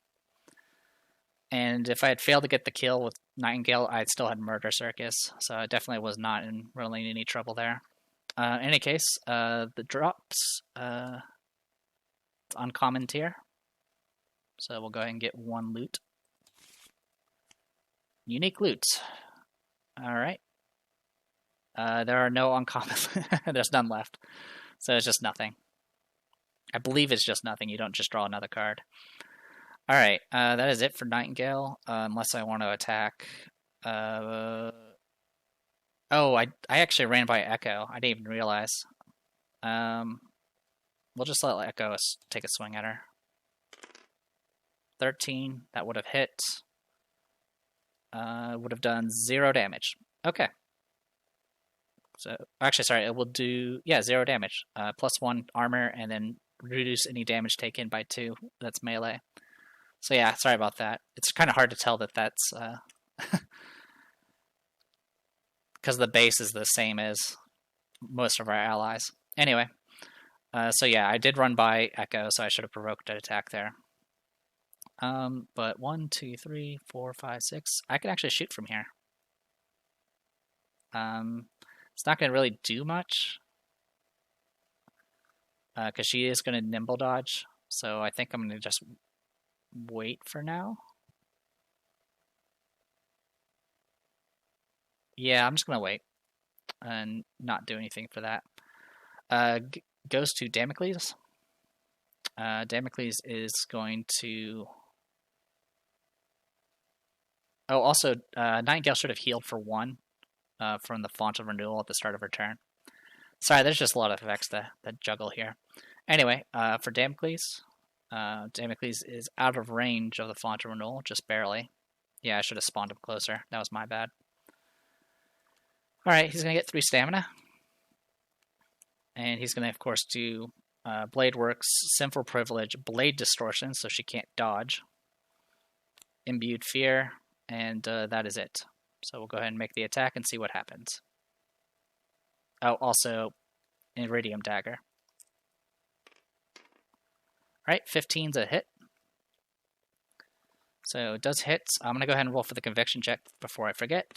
And if I had failed to get the kill with Nightingale, I still had Murder Circus. So I definitely was not in really any trouble there. In any case, the drops, it's uncommon tier. So we'll go ahead and get 1 loot. Unique loot. Alright. There are no uncommon. There's none left. So it's just nothing. I believe it's just nothing. You don't just draw another card. Alright, that is it for Nightingale. Unless I want to attack. Oh, I actually ran by Echo. I didn't even realize. We'll just let Echo take a swing at her. 13. That would have hit. Would have done 0 damage. Okay. So, actually, sorry, it will do, 0 damage. Plus 1 armor, and then reduce any damage taken by 2. That's melee. So yeah, sorry about that. It's kind of hard to tell that that's, because the base is the same as most of our allies. Anyway, so yeah, I did run by Echo, so I should have provoked an attack there. But 1, 2, 3, 4, 5, 6. I can actually shoot from here. It's not going to really do much. Because she is going to nimble dodge. So I think I'm going to just wait for now. Yeah, I'm just going to wait. And not do anything for that. Goes to Damocles. Damocles is going to... Oh, also, Nightingale should have healed for 1 from the Font of Renewal at the start of her turn. Sorry, there's just a lot of effects that juggle here. Anyway, for Damocles, Damocles is out of range of the Font of Renewal, just barely. Yeah, I should have spawned him closer. That was my bad. Alright, he's going to get 3 stamina. And he's going to, of course, do Blade Works, Sinful Privilege, Blade Distortion, so she can't dodge. Imbued Fear, and that is it. So we'll go ahead and make the attack and see what happens. Oh, also, Iridium Dagger. Alright, 15's a hit. So it does hit. I'm going to go ahead and roll for the conviction check before I forget.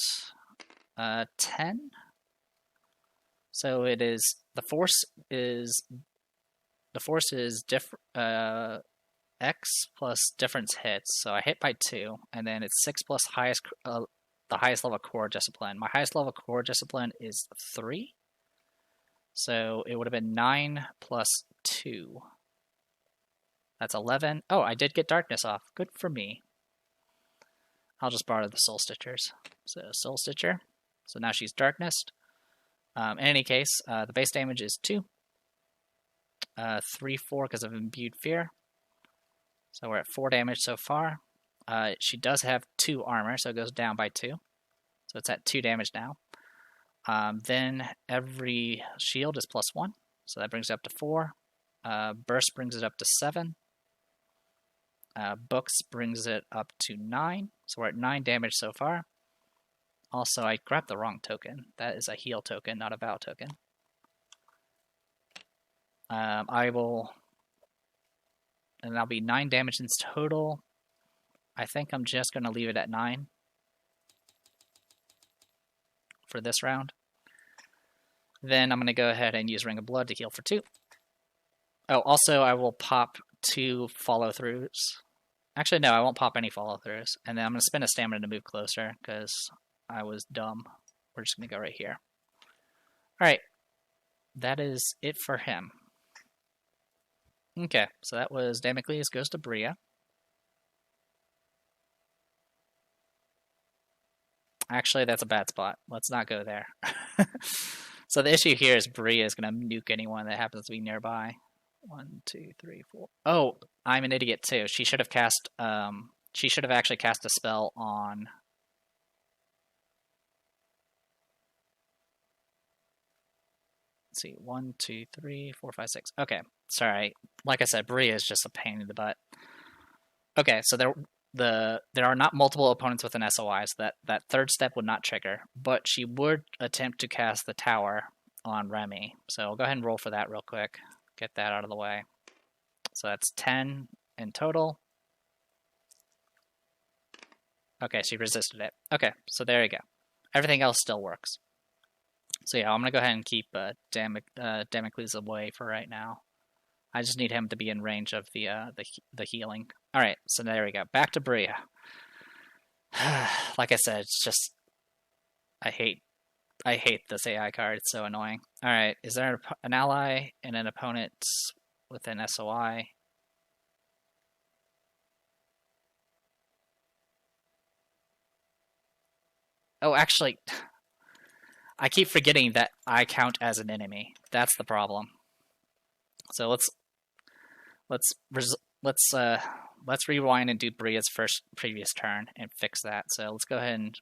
10. So it is, the force is the force is X plus difference hits, so I hit by 2, and then it's 6 plus the highest level core discipline. My highest level core discipline is 3, so it would have been 9 plus 2. That's 11. Oh, I did get darkness off. Good for me. I'll just borrow the Soul Stitchers. So Soul Stitcher. So now she's darknessed. In any case, the base damage is 2. 3, 4 because of Imbued Fear. So we're at 4 damage so far. She does have 2 armor, so it goes down by 2. So it's at 2 damage now. Then every shield is plus 1. So that brings it up to 4. Burst brings it up to 7. Books brings it up to 9. So we're at 9 damage so far. Also, I grabbed the wrong token. That is a heal token, not a vow token. I will... And that'll be 9 damage in total. I think I'm just going to leave it at 9 for this round. Then I'm going to go ahead and use Ring of Blood to heal for 2. Oh, also I will pop 2 follow-throughs. Actually, no, I won't pop any follow-throughs. And then I'm going to spend a stamina to move closer, because I was dumb. We're just going to go right here. Alright. That is it for him. Okay, so that was Damocles goes to Bria. Actually, that's a bad spot. Let's not go there. So the issue here is Bria is going to nuke anyone that happens to be nearby. 1, 2, 3, 4. Oh, I'm an idiot too. She should have cast. She should have actually cast a spell on. Let's see, 1, 2, 3, 4, 5, 6. Okay, sorry. Like I said, Bria is just a pain in the butt. Okay, so there are not multiple opponents with an SOI, so that third step would not trigger, but she would attempt to cast the tower on Remy. So I'll go ahead and roll for that real quick. Get that out of the way. So that's 10 in total. Okay, she resisted it. Okay, so there you go. Everything else still works. So yeah, I'm going to go ahead and keep Damocles away for right now. I just need him to be in range of the healing. Alright, so there we go. Back to Bria. Like I said, it's just... I hate this AI card. It's so annoying. Alright, is there an ally and an opponent with an SOI? Oh, actually... I keep forgetting that I count as an enemy. That's the problem. So let's rewind and do Bria's previous turn and fix that. So let's go ahead and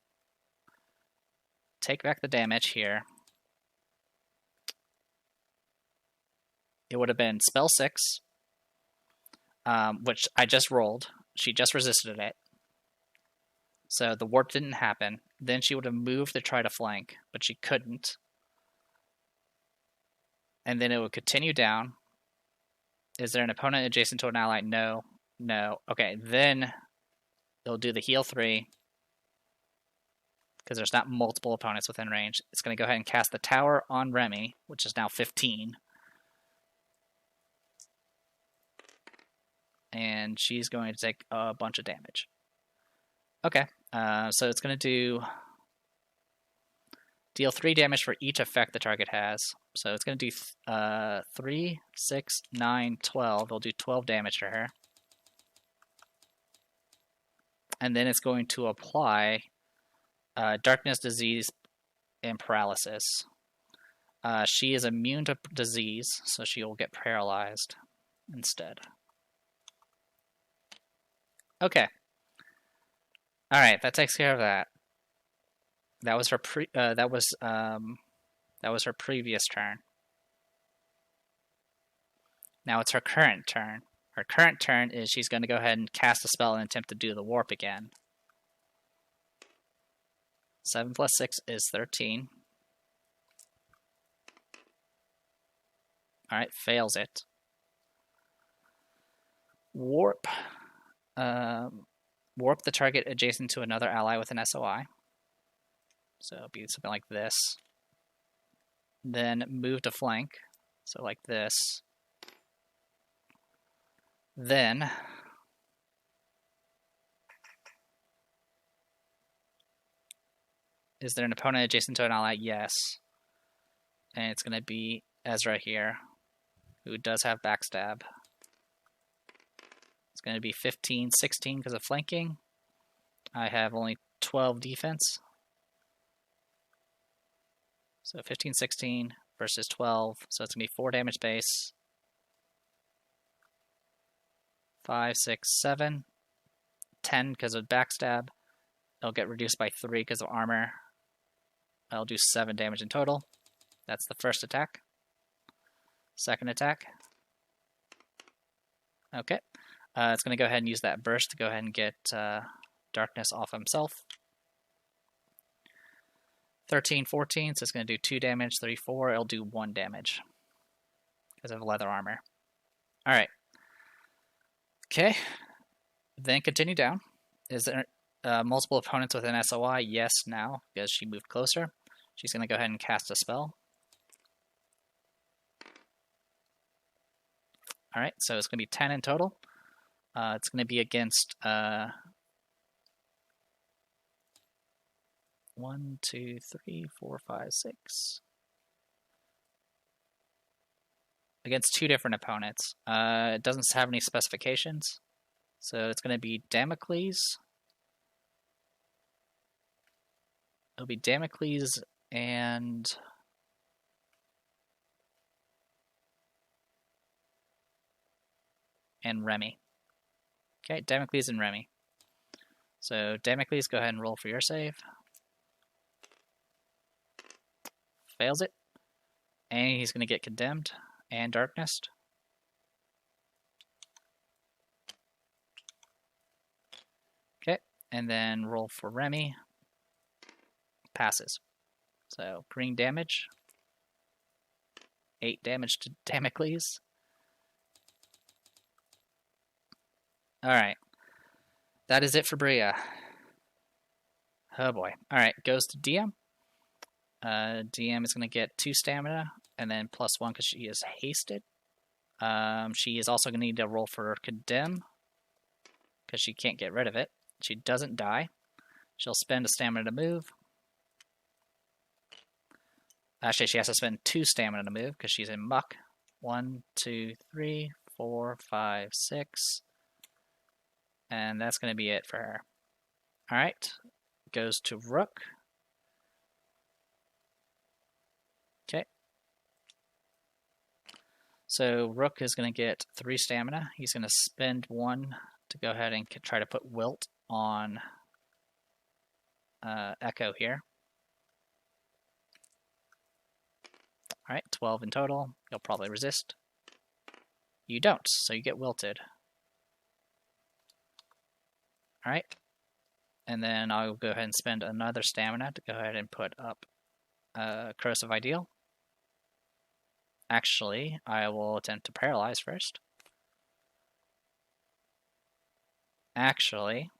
take back the damage here. It would have been spell 6, which I just rolled. She just resisted it. So the warp didn't happen. Then she would have moved to try to flank, but she couldn't. And then it would continue down. Is there an opponent adjacent to an ally? No. No. Okay, then it'll do the heal 3. Because there's not multiple opponents within range. It's going to go ahead and cast the tower on Remy, which is now 15. And she's going to take a bunch of damage. Okay, so it's going to deal 3 damage for each effect the target has. So it's going to do 3, 6, 9, 12. It'll do 12 damage to her. And then it's going to apply darkness, disease, and paralysis. She is immune to disease, so she will get paralyzed instead. Okay. Alright, that takes care of that. That was her her previous turn. Now it's her current turn. Her current turn is she's going to go ahead and cast a spell and attempt to do the warp again. 7 plus 6 is 13. Alright, fails it. Warp. Warp the target adjacent to another ally with an SOI. So it'll be something like this. Then move to flank. So like this. Then is there an opponent adjacent to an ally? Yes. And it's going to be Ezra here, who does have backstab. It's going to be 15, 16 because of flanking. I have only 12 defense. So 15, 16 versus 12. So it's going to be 4 damage base. 5, 6, 7. 10 because of backstab. It'll get reduced by 3 because of armor. I'll do 7 damage in total. That's the first attack. Second attack. Okay. It's going to go ahead and use that burst to go ahead and get darkness off himself. 13, 14, so it's going to do 2 damage. 3, 4, it'll do 1 damage because of leather armor. Alright. Okay. Then continue down. Is there multiple opponents with an SOI? Yes, now, because she moved closer. She's going to go ahead and cast a spell. Alright, so it's going to be 10 in total. It's going to be against 1, 2, 3, 4, 5, 6. Against 2 different opponents. It doesn't have any specifications. So it's going to be Damocles. It'll be Damocles and Remy. Okay, Damocles and Remy. So Damocles, go ahead and roll for your save. Fails it. And he's going to get condemned and darkness. Okay, and then roll for Remy. Passes. So green damage. 8 damage to Damocles. Alright. That is it for Bria. Oh boy. Alright, goes to DM. DM is going to get 2 stamina, and then +1 because she is hasted. She is also going to need to roll for condemn, because she can't get rid of it. She doesn't die. She'll spend a stamina to move. Actually, she has to spend 2 stamina to move, because she's in muck. 1, 2, 3, 4, 5, 6. And that's going to be it for her. Alright, goes to Rook. Okay. So Rook is going to get 3 stamina. He's going to spend 1 to go ahead and try to put Wilt on Echo here. Alright, 12 in total. You'll probably resist. You don't, so you get wilted. Alright. And then I'll go ahead and spend another stamina to go ahead and put up Corrosive Ideal. Actually, I will attempt to paralyze first. Actually,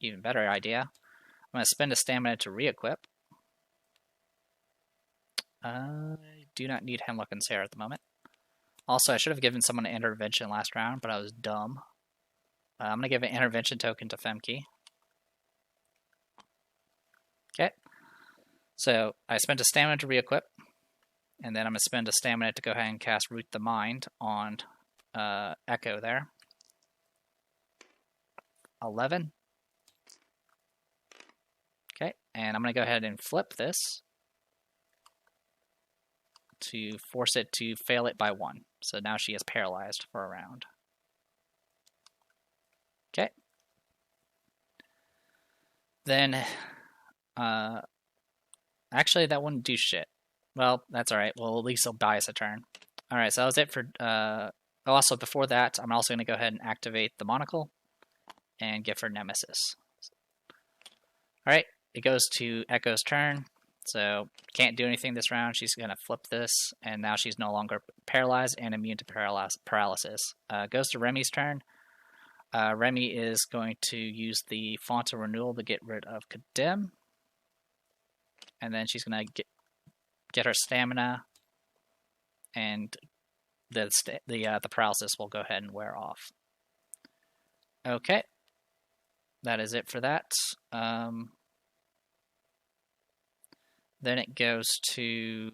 even better idea. I'm going to spend a stamina to re-equip. I do not need Hemlock and Sarah at the moment. Also, I should have given someone an intervention last round, but I was dumb. I'm going to give an intervention token to Femke. Okay. So, I spent a stamina to re-equip. And then I'm going to spend a stamina to go ahead and cast Root the Mind on Echo there. 11. Okay, and I'm going to go ahead and flip this to force it to fail it by 1. So now she is paralyzed for a round. Okay. Then, actually that wouldn't do shit. Well, that's alright. Well, at least he'll buy us a turn. Alright, so that was it for... also, before that, I'm also going to go ahead and activate the Monocle and give her Nemesis. Alright, it goes to Echo's turn. So, can't do anything this round. She's going to flip this, and now she's no longer paralyzed and immune to paralysis. Goes to Remy's turn. Remy is going to use the Font of Renewal to get rid of Condemn. And then she's going to get her stamina, and the paralysis will go ahead and wear off. Okay. That is it for that. Then it goes to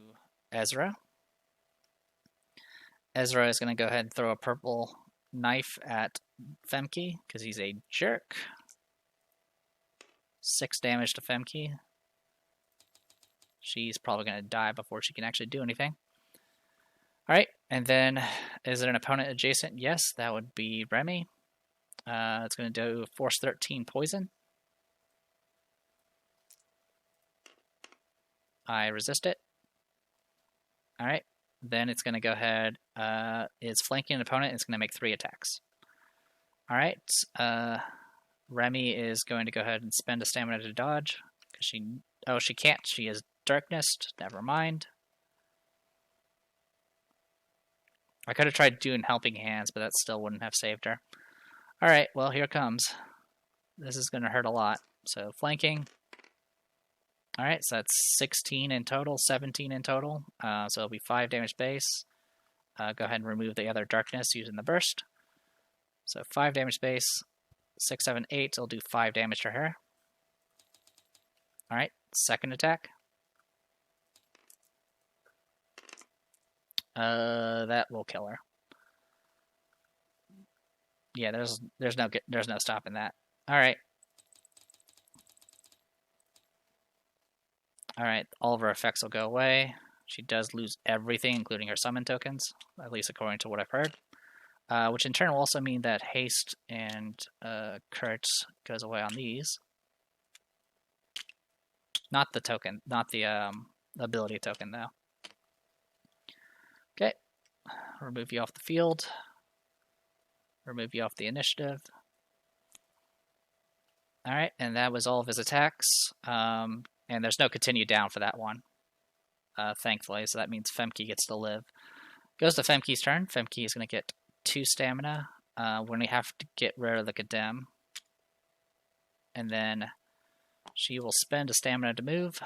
Ezra. Ezra is going to go ahead and throw a purple knife at Femke because he's a jerk. 6 damage to Femke. She's probably going to die before she can actually do anything. Alright, and then is it an opponent adjacent? Yes, that would be Remy. It's going to do Force 13 poison. I resist it. Alright, then it's going to go ahead. It's flanking an opponent. It's going to make 3 attacks. Alright, Remy is going to go ahead and spend a stamina to dodge. She can't. She is darkness. Never mind. I could have tried doing helping hands, but that still wouldn't have saved her. Alright, well, here comes. This is going to hurt a lot. So, flanking. Alright, so that's 16 in total, 17 in total. So it'll be 5 damage base. Go ahead and remove the other darkness using the burst. So 5 damage base, 6, 7, 8. It'll do 5 damage to her. Alright, second attack. That will kill her. Yeah, there's no stopping that. Alright. Alright, all of her effects will go away. She does lose everything, including her summon tokens, at least according to what I've heard. Which in turn will also mean that haste and Kurt goes away on these. Not the token, not the ability token, though. Okay, remove you off the field. Remove you off the initiative. Alright, and that was all of his attacks. And there's no continue down for that one, thankfully, so that means Femke gets to live. Goes to Femke's turn. Femke is going to get 2 stamina when we have to get rid of the condemn. And then she will spend a stamina to move.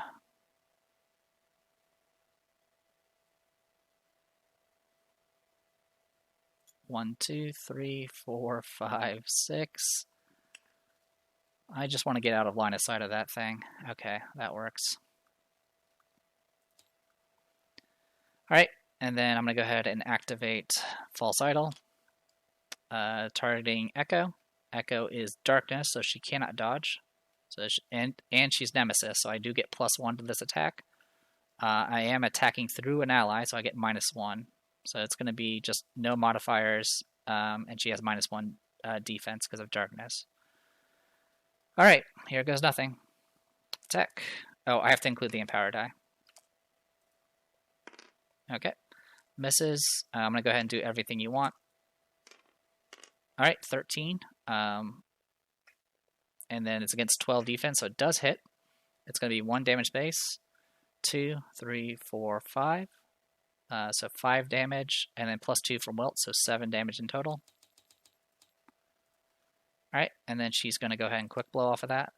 One, 2, 3, 4, 5, 6. I just want to get out of line of sight of that thing. Okay, that works. Alright, and then I'm going to go ahead and activate False Idol. Targeting Echo. Echo is darkness, so she cannot dodge. So and she's Nemesis, so I do get +1 to this attack. I am attacking through an ally, so I get -1. So it's going to be just no modifiers, and she has -1 defense because of darkness. Alright, here goes nothing. Attack. Oh, I have to include the empower die. Okay. Misses. I'm going to go ahead and do everything you want. Alright, 13. And then it's against 12 defense, so it does hit. It's going to be 1 damage base. 2, 3, 4, 5. So 5 damage, and then +2 from Wilt, so 7 damage in total. Alright, and then she's going to go ahead and quick blow off of that.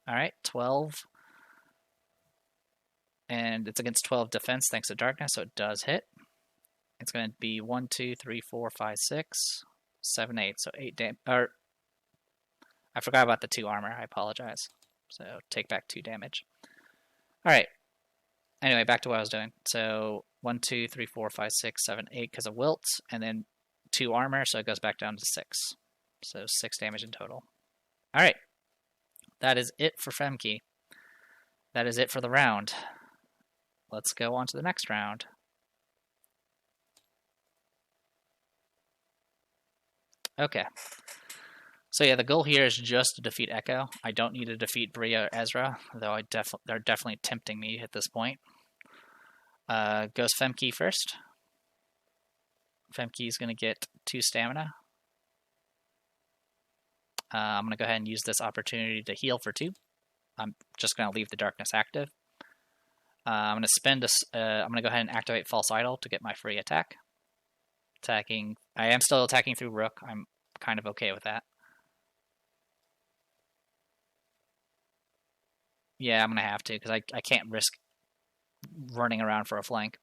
Alright, 12. And it's against 12 defense thanks to darkness, so it does hit. It's going to be 1, 2, 3, 4, 5, 6, 7, 8. So 8 damage. Or I forgot about the 2 armor. I apologize. So take back 2 damage. Alright. Anyway, back to what I was doing. So 1, 2, 3, 4, 5, 6, 7, 8 because of Wilt. And then 2 armor, so it goes back down to 6. So 6 damage in total. Alright. That is it for Femke. That is it for the round. Let's go on to the next round. Okay. So yeah, the goal here is just to defeat Echo. I don't need to defeat Bria or Ezra, though they're definitely tempting me at this point. Goes Femke first. Femke's going to get 2 stamina. I'm going to go ahead and use this opportunity to heal for 2. I'm just going to leave the darkness active. I'm going to spend I'm going to go ahead and activate False Idol to get my free attack. Attacking. I am still attacking through Rook. I'm kind of okay with that. Yeah, I'm going to have to because I can't risk running around for a flank.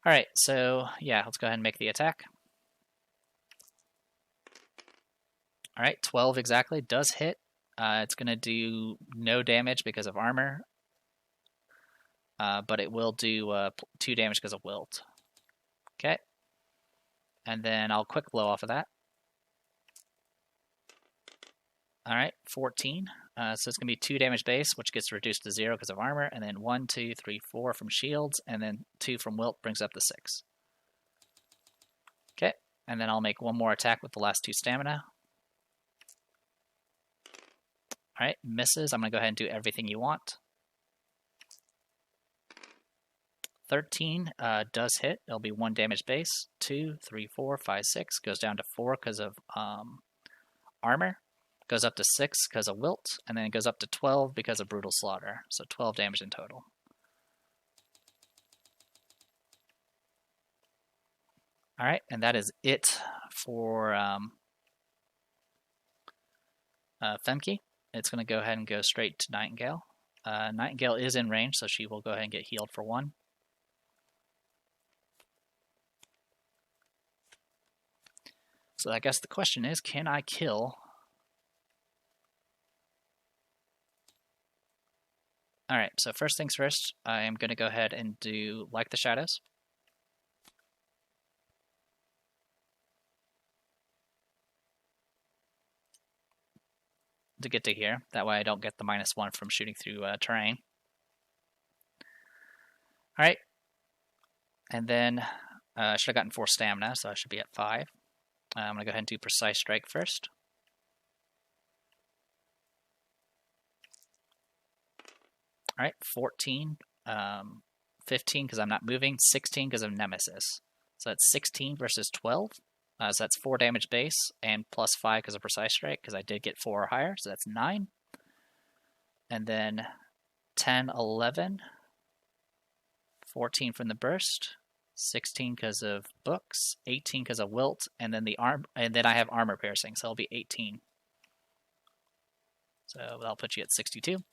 Alright, so yeah, let's go ahead and make the attack. Alright, 12 exactly. Does hit. It's going to do no damage because of armor. But it will do 2 damage because of wilt. Okay. And then I'll quick blow off of that. Alright, 14. So it's going to be 2 damage base, which gets reduced to 0 because of armor. And then 1, 2, 3, 4 from shields. And then 2 from wilt brings up to 6. Okay. And then I'll make one more attack with the last 2 stamina. Alright, misses. I'm going to go ahead and do everything you want. 13 does hit. It'll be 1 damage base. 2, 3, 4, 5, 6. Goes down to 4 because of armor. Goes up to 6 because of wilt. And then it goes up to 12 because of brutal slaughter. So 12 damage in total. Alright, and that is it for Femke. It's going to go ahead and go straight to Nightingale. Nightingale is in range, so she will go ahead and get healed for 1. So I guess the question is, can I kill? Alright, so first things first, I am going to go ahead and do Like the Shadows. To get to here. That way I don't get the -1 from shooting through terrain. Alright. And then I should have gotten 4 stamina, so I should be at 5. I'm going to go ahead and do Precise Strike first. Alright, 14. 15 because I'm not moving. 16 because of Nemesis. So that's 16 versus 12. So that's 4 damage base, and plus 5 because of Precise Strike, because I did get 4 or higher, so that's 9. And then 10, 11, 14 from the burst, 16 because of books, 18 because of wilt, and then I have armor piercing, so it'll be 18. So that'll put you at 62.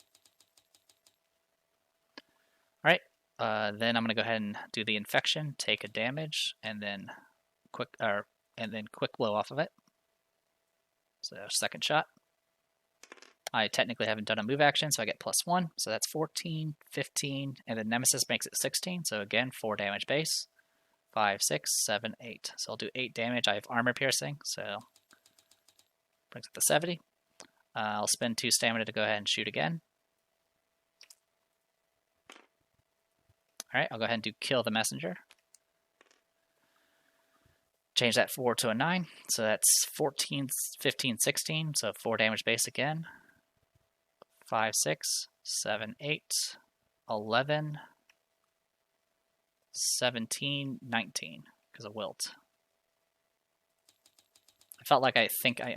Alright, then I'm going to go ahead and do the infection, take a damage, and then quick blow off of it. So second shot. I technically haven't done a move action, so I get +1. So that's 14, 15, and then Nemesis makes it 16. So again, 4 damage base. 5, 6, 7, 8. So I'll do 8 damage. I have armor piercing, so brings it to 70. I'll spend 2 stamina to go ahead and shoot again. Alright, I'll go ahead and do Kill the Messenger. Change that 4 to a 9, so that's 14, 15, 16, so 4 damage base again. 5, 6, 7, 8, 11, 17, 19, because of wilt. I felt like I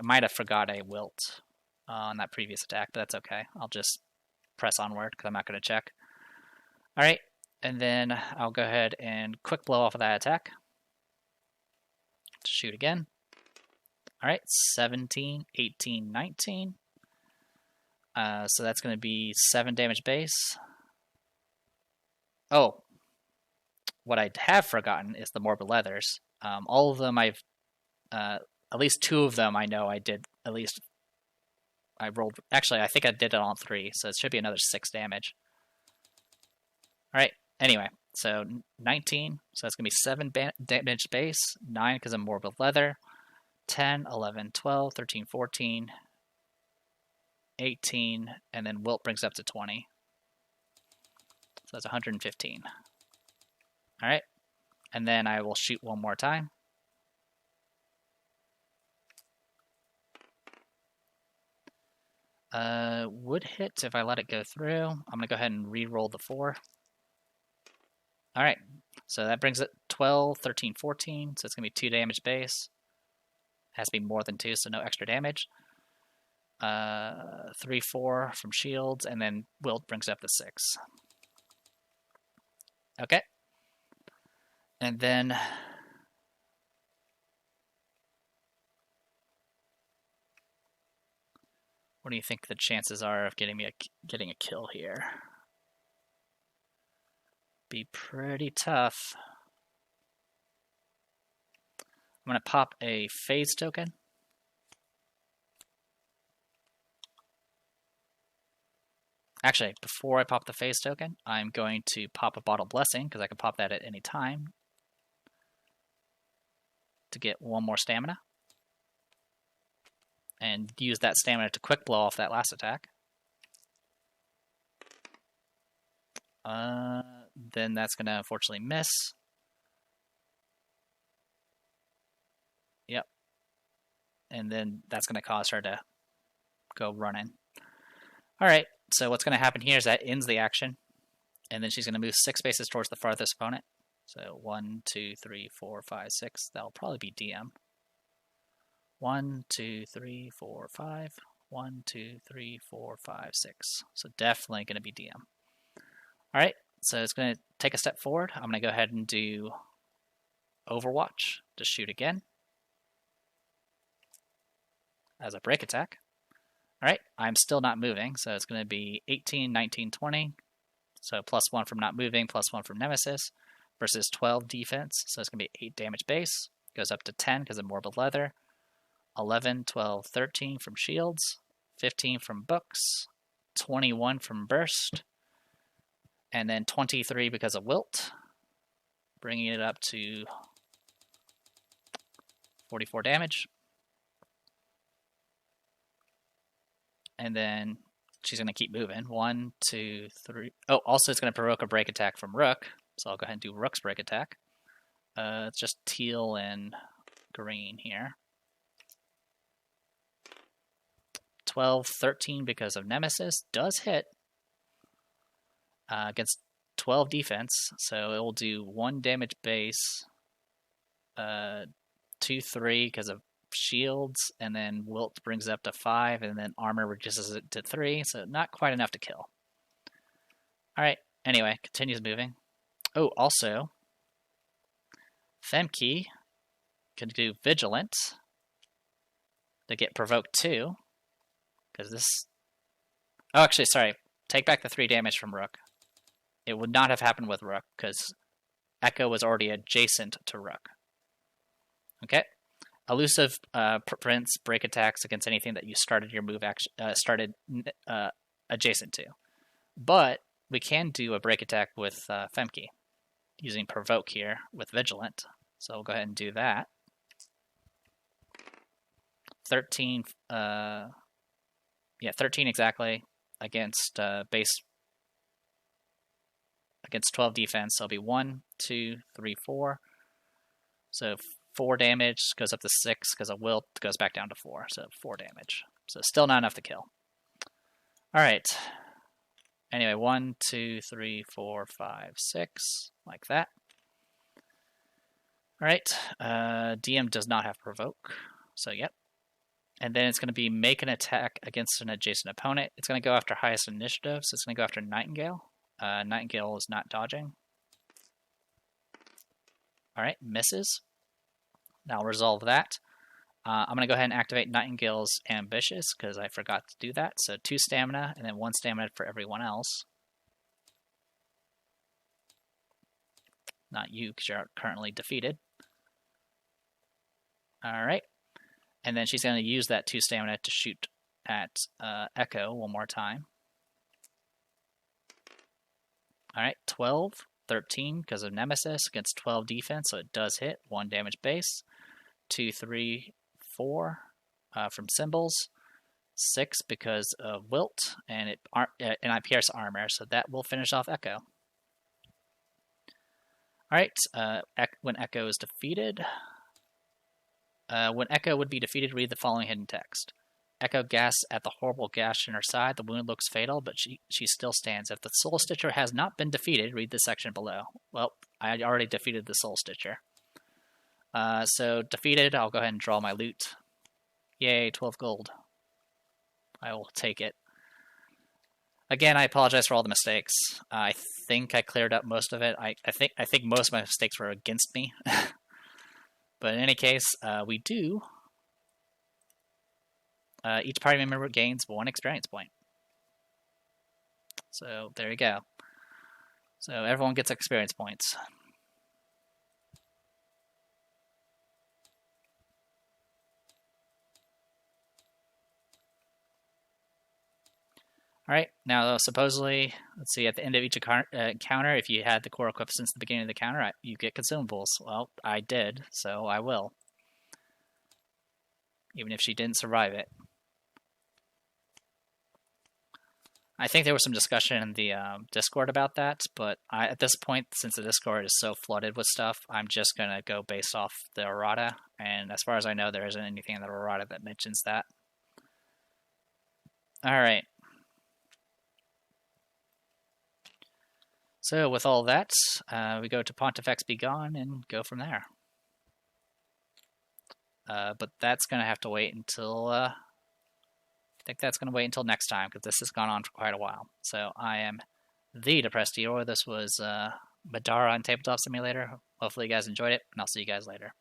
might have forgot a wilt on that previous attack, but that's okay. I'll just press onward, because I'm not going to check. Alright, and then I'll go ahead and quick blow off of that attack. Shoot again. Alright, 17, 18, 19. So that's going to be 7 damage base. Oh, what I have forgotten is the Morbid Leathers. All of them at least 2 of them I know I did, I rolled, actually I think I did it on 3, so it should be another 6 damage. Alright, anyway. So 19, so that's going to be 7 damage base, 9 because of Morbid Leather, 10, 11, 12, 13, 14, 18, and then wilt brings up to 20. So that's 115. Alright, and then I will shoot one more time. Would hit if I let it go through. I'm going to go ahead and re-roll the 4. Alright, so that brings it 12, 13, 14, so it's going to be 2 damage base. Has to be more than 2, so no extra damage. 3, 4 from shields, and then wilt brings it up to 6. Okay. And then what do you think the chances are of getting a kill here? Be pretty tough. I'm going to pop a phase token. Actually, before I pop the phase token, I'm going to pop a Bottle Blessing, because I can pop that at any time to get 1 more stamina. And use that stamina to quick blow off that last attack. Then that's going to unfortunately miss. Yep. And then that's going to cause her to go running. Alright, so what's going to happen here is that ends the action. And then she's going to move 6 spaces towards the farthest opponent. So 1, 2, 3, 4, 5, 6. That'll probably be DM. 1, 2, 3, 4, 5. 1, 2, 3, 4, 5, 6. So definitely going to be DM. Alright, so it's going to take a step forward. I'm going to go ahead and do Overwatch to shoot again as a break attack. Alright, I'm still not moving, so it's going to be 18, 19, 20. So plus 1 from not moving, plus 1 from Nemesis, versus 12 defense. So it's going to be 8 damage base. Goes up to 10 because of Morbid Leather. 11, 12, 13 from shields. 15 from books. 21 from burst. And then 23 because of wilt. Bringing it up to 44 damage. And then she's going to keep moving. 1, 2, 3. Oh, also it's going to provoke a break attack from Rook. So I'll go ahead and do Rook's break attack. It's just teal and green here. 12, 13 because of Nemesis. Does hit. Against 12 defense. So it will do 1 damage base. 2, 3 because of shields, and then wilt brings it up to 5, and then armor reduces it to 3, so not quite enough to kill. Alright, anyway, continues moving. Oh, also, Femke can do Vigilant to get provoked 2, because this... Oh, actually, sorry, take back the 3 damage from Rook. It would not have happened with Rook, because Echo was already adjacent to Rook. Okay. Elusive prevents break attacks against anything that you started your move action adjacent to. But we can do a break attack with Femke using provoke here with Vigilant. So we'll go ahead and do that. 13 13 exactly against base against 12 defense. So it'll be 1, 2, 3, 4. So 4 damage goes up to 6 because of wilt, goes back down to 4. So 4 damage. So still not enough to kill. Alright. Anyway, 1, 2, 3, 4, 5, 6. Like that. Alright. DM does not have provoke. So yep. And then it's going to be make an attack against an adjacent opponent. It's going to go after highest initiative. So it's going to go after Nightingale. Nightingale is not dodging. Alright, misses. Now I'll resolve that. I'm going to go ahead and activate Nightingale's Ambitious, because I forgot to do that. So 2 stamina, and then 1 stamina for everyone else. Not you, because you're currently defeated. Alright. And then she's going to use that 2 stamina to shoot at Echo 1 more time. Alright, 12, 13 because of Nemesis against 12 defense, so it does hit. 1 damage base. 2, 3, 4 from Symbols. 6 because of Wilt, and I pierce armor, so that will finish off Echo. Alright, when Echo is defeated... when Echo would be defeated, read the following hidden text. Echo gasps at the horrible gash in her side. The wound looks fatal, but she still stands. If the Soul Stitcher has not been defeated, read the section below. Well, I already defeated the Soul Stitcher. So, defeated, I'll go ahead and draw my loot. Yay, 12 gold. I will take it. Again, I apologize for all the mistakes. I think I cleared up most of it. I think most of my mistakes were against me. But in any case, we do... each party member gains 1 experience point. So, there you go. So, everyone gets experience points. Alright, now supposedly, let's see, at the end of each encounter, if you had the core equipped since the beginning of the encounter, you get consumables. Well, I did, so I will. Even if she didn't survive it. I think there was some discussion in the Discord about that, but at this point, since the Discord is so flooded with stuff, I'm just going to go based off the errata, and as far as I know, there isn't anything in the errata that mentions that. Alright. So with all that, we go to Pontifex Be Gone and go from there. But that's going to have to wait until... I think that's going to wait until next time, because this has gone on for quite a while. So I am the Depressed Eeyore. This was Middara on Tabletop Simulator. Hopefully you guys enjoyed it, and I'll see you guys later.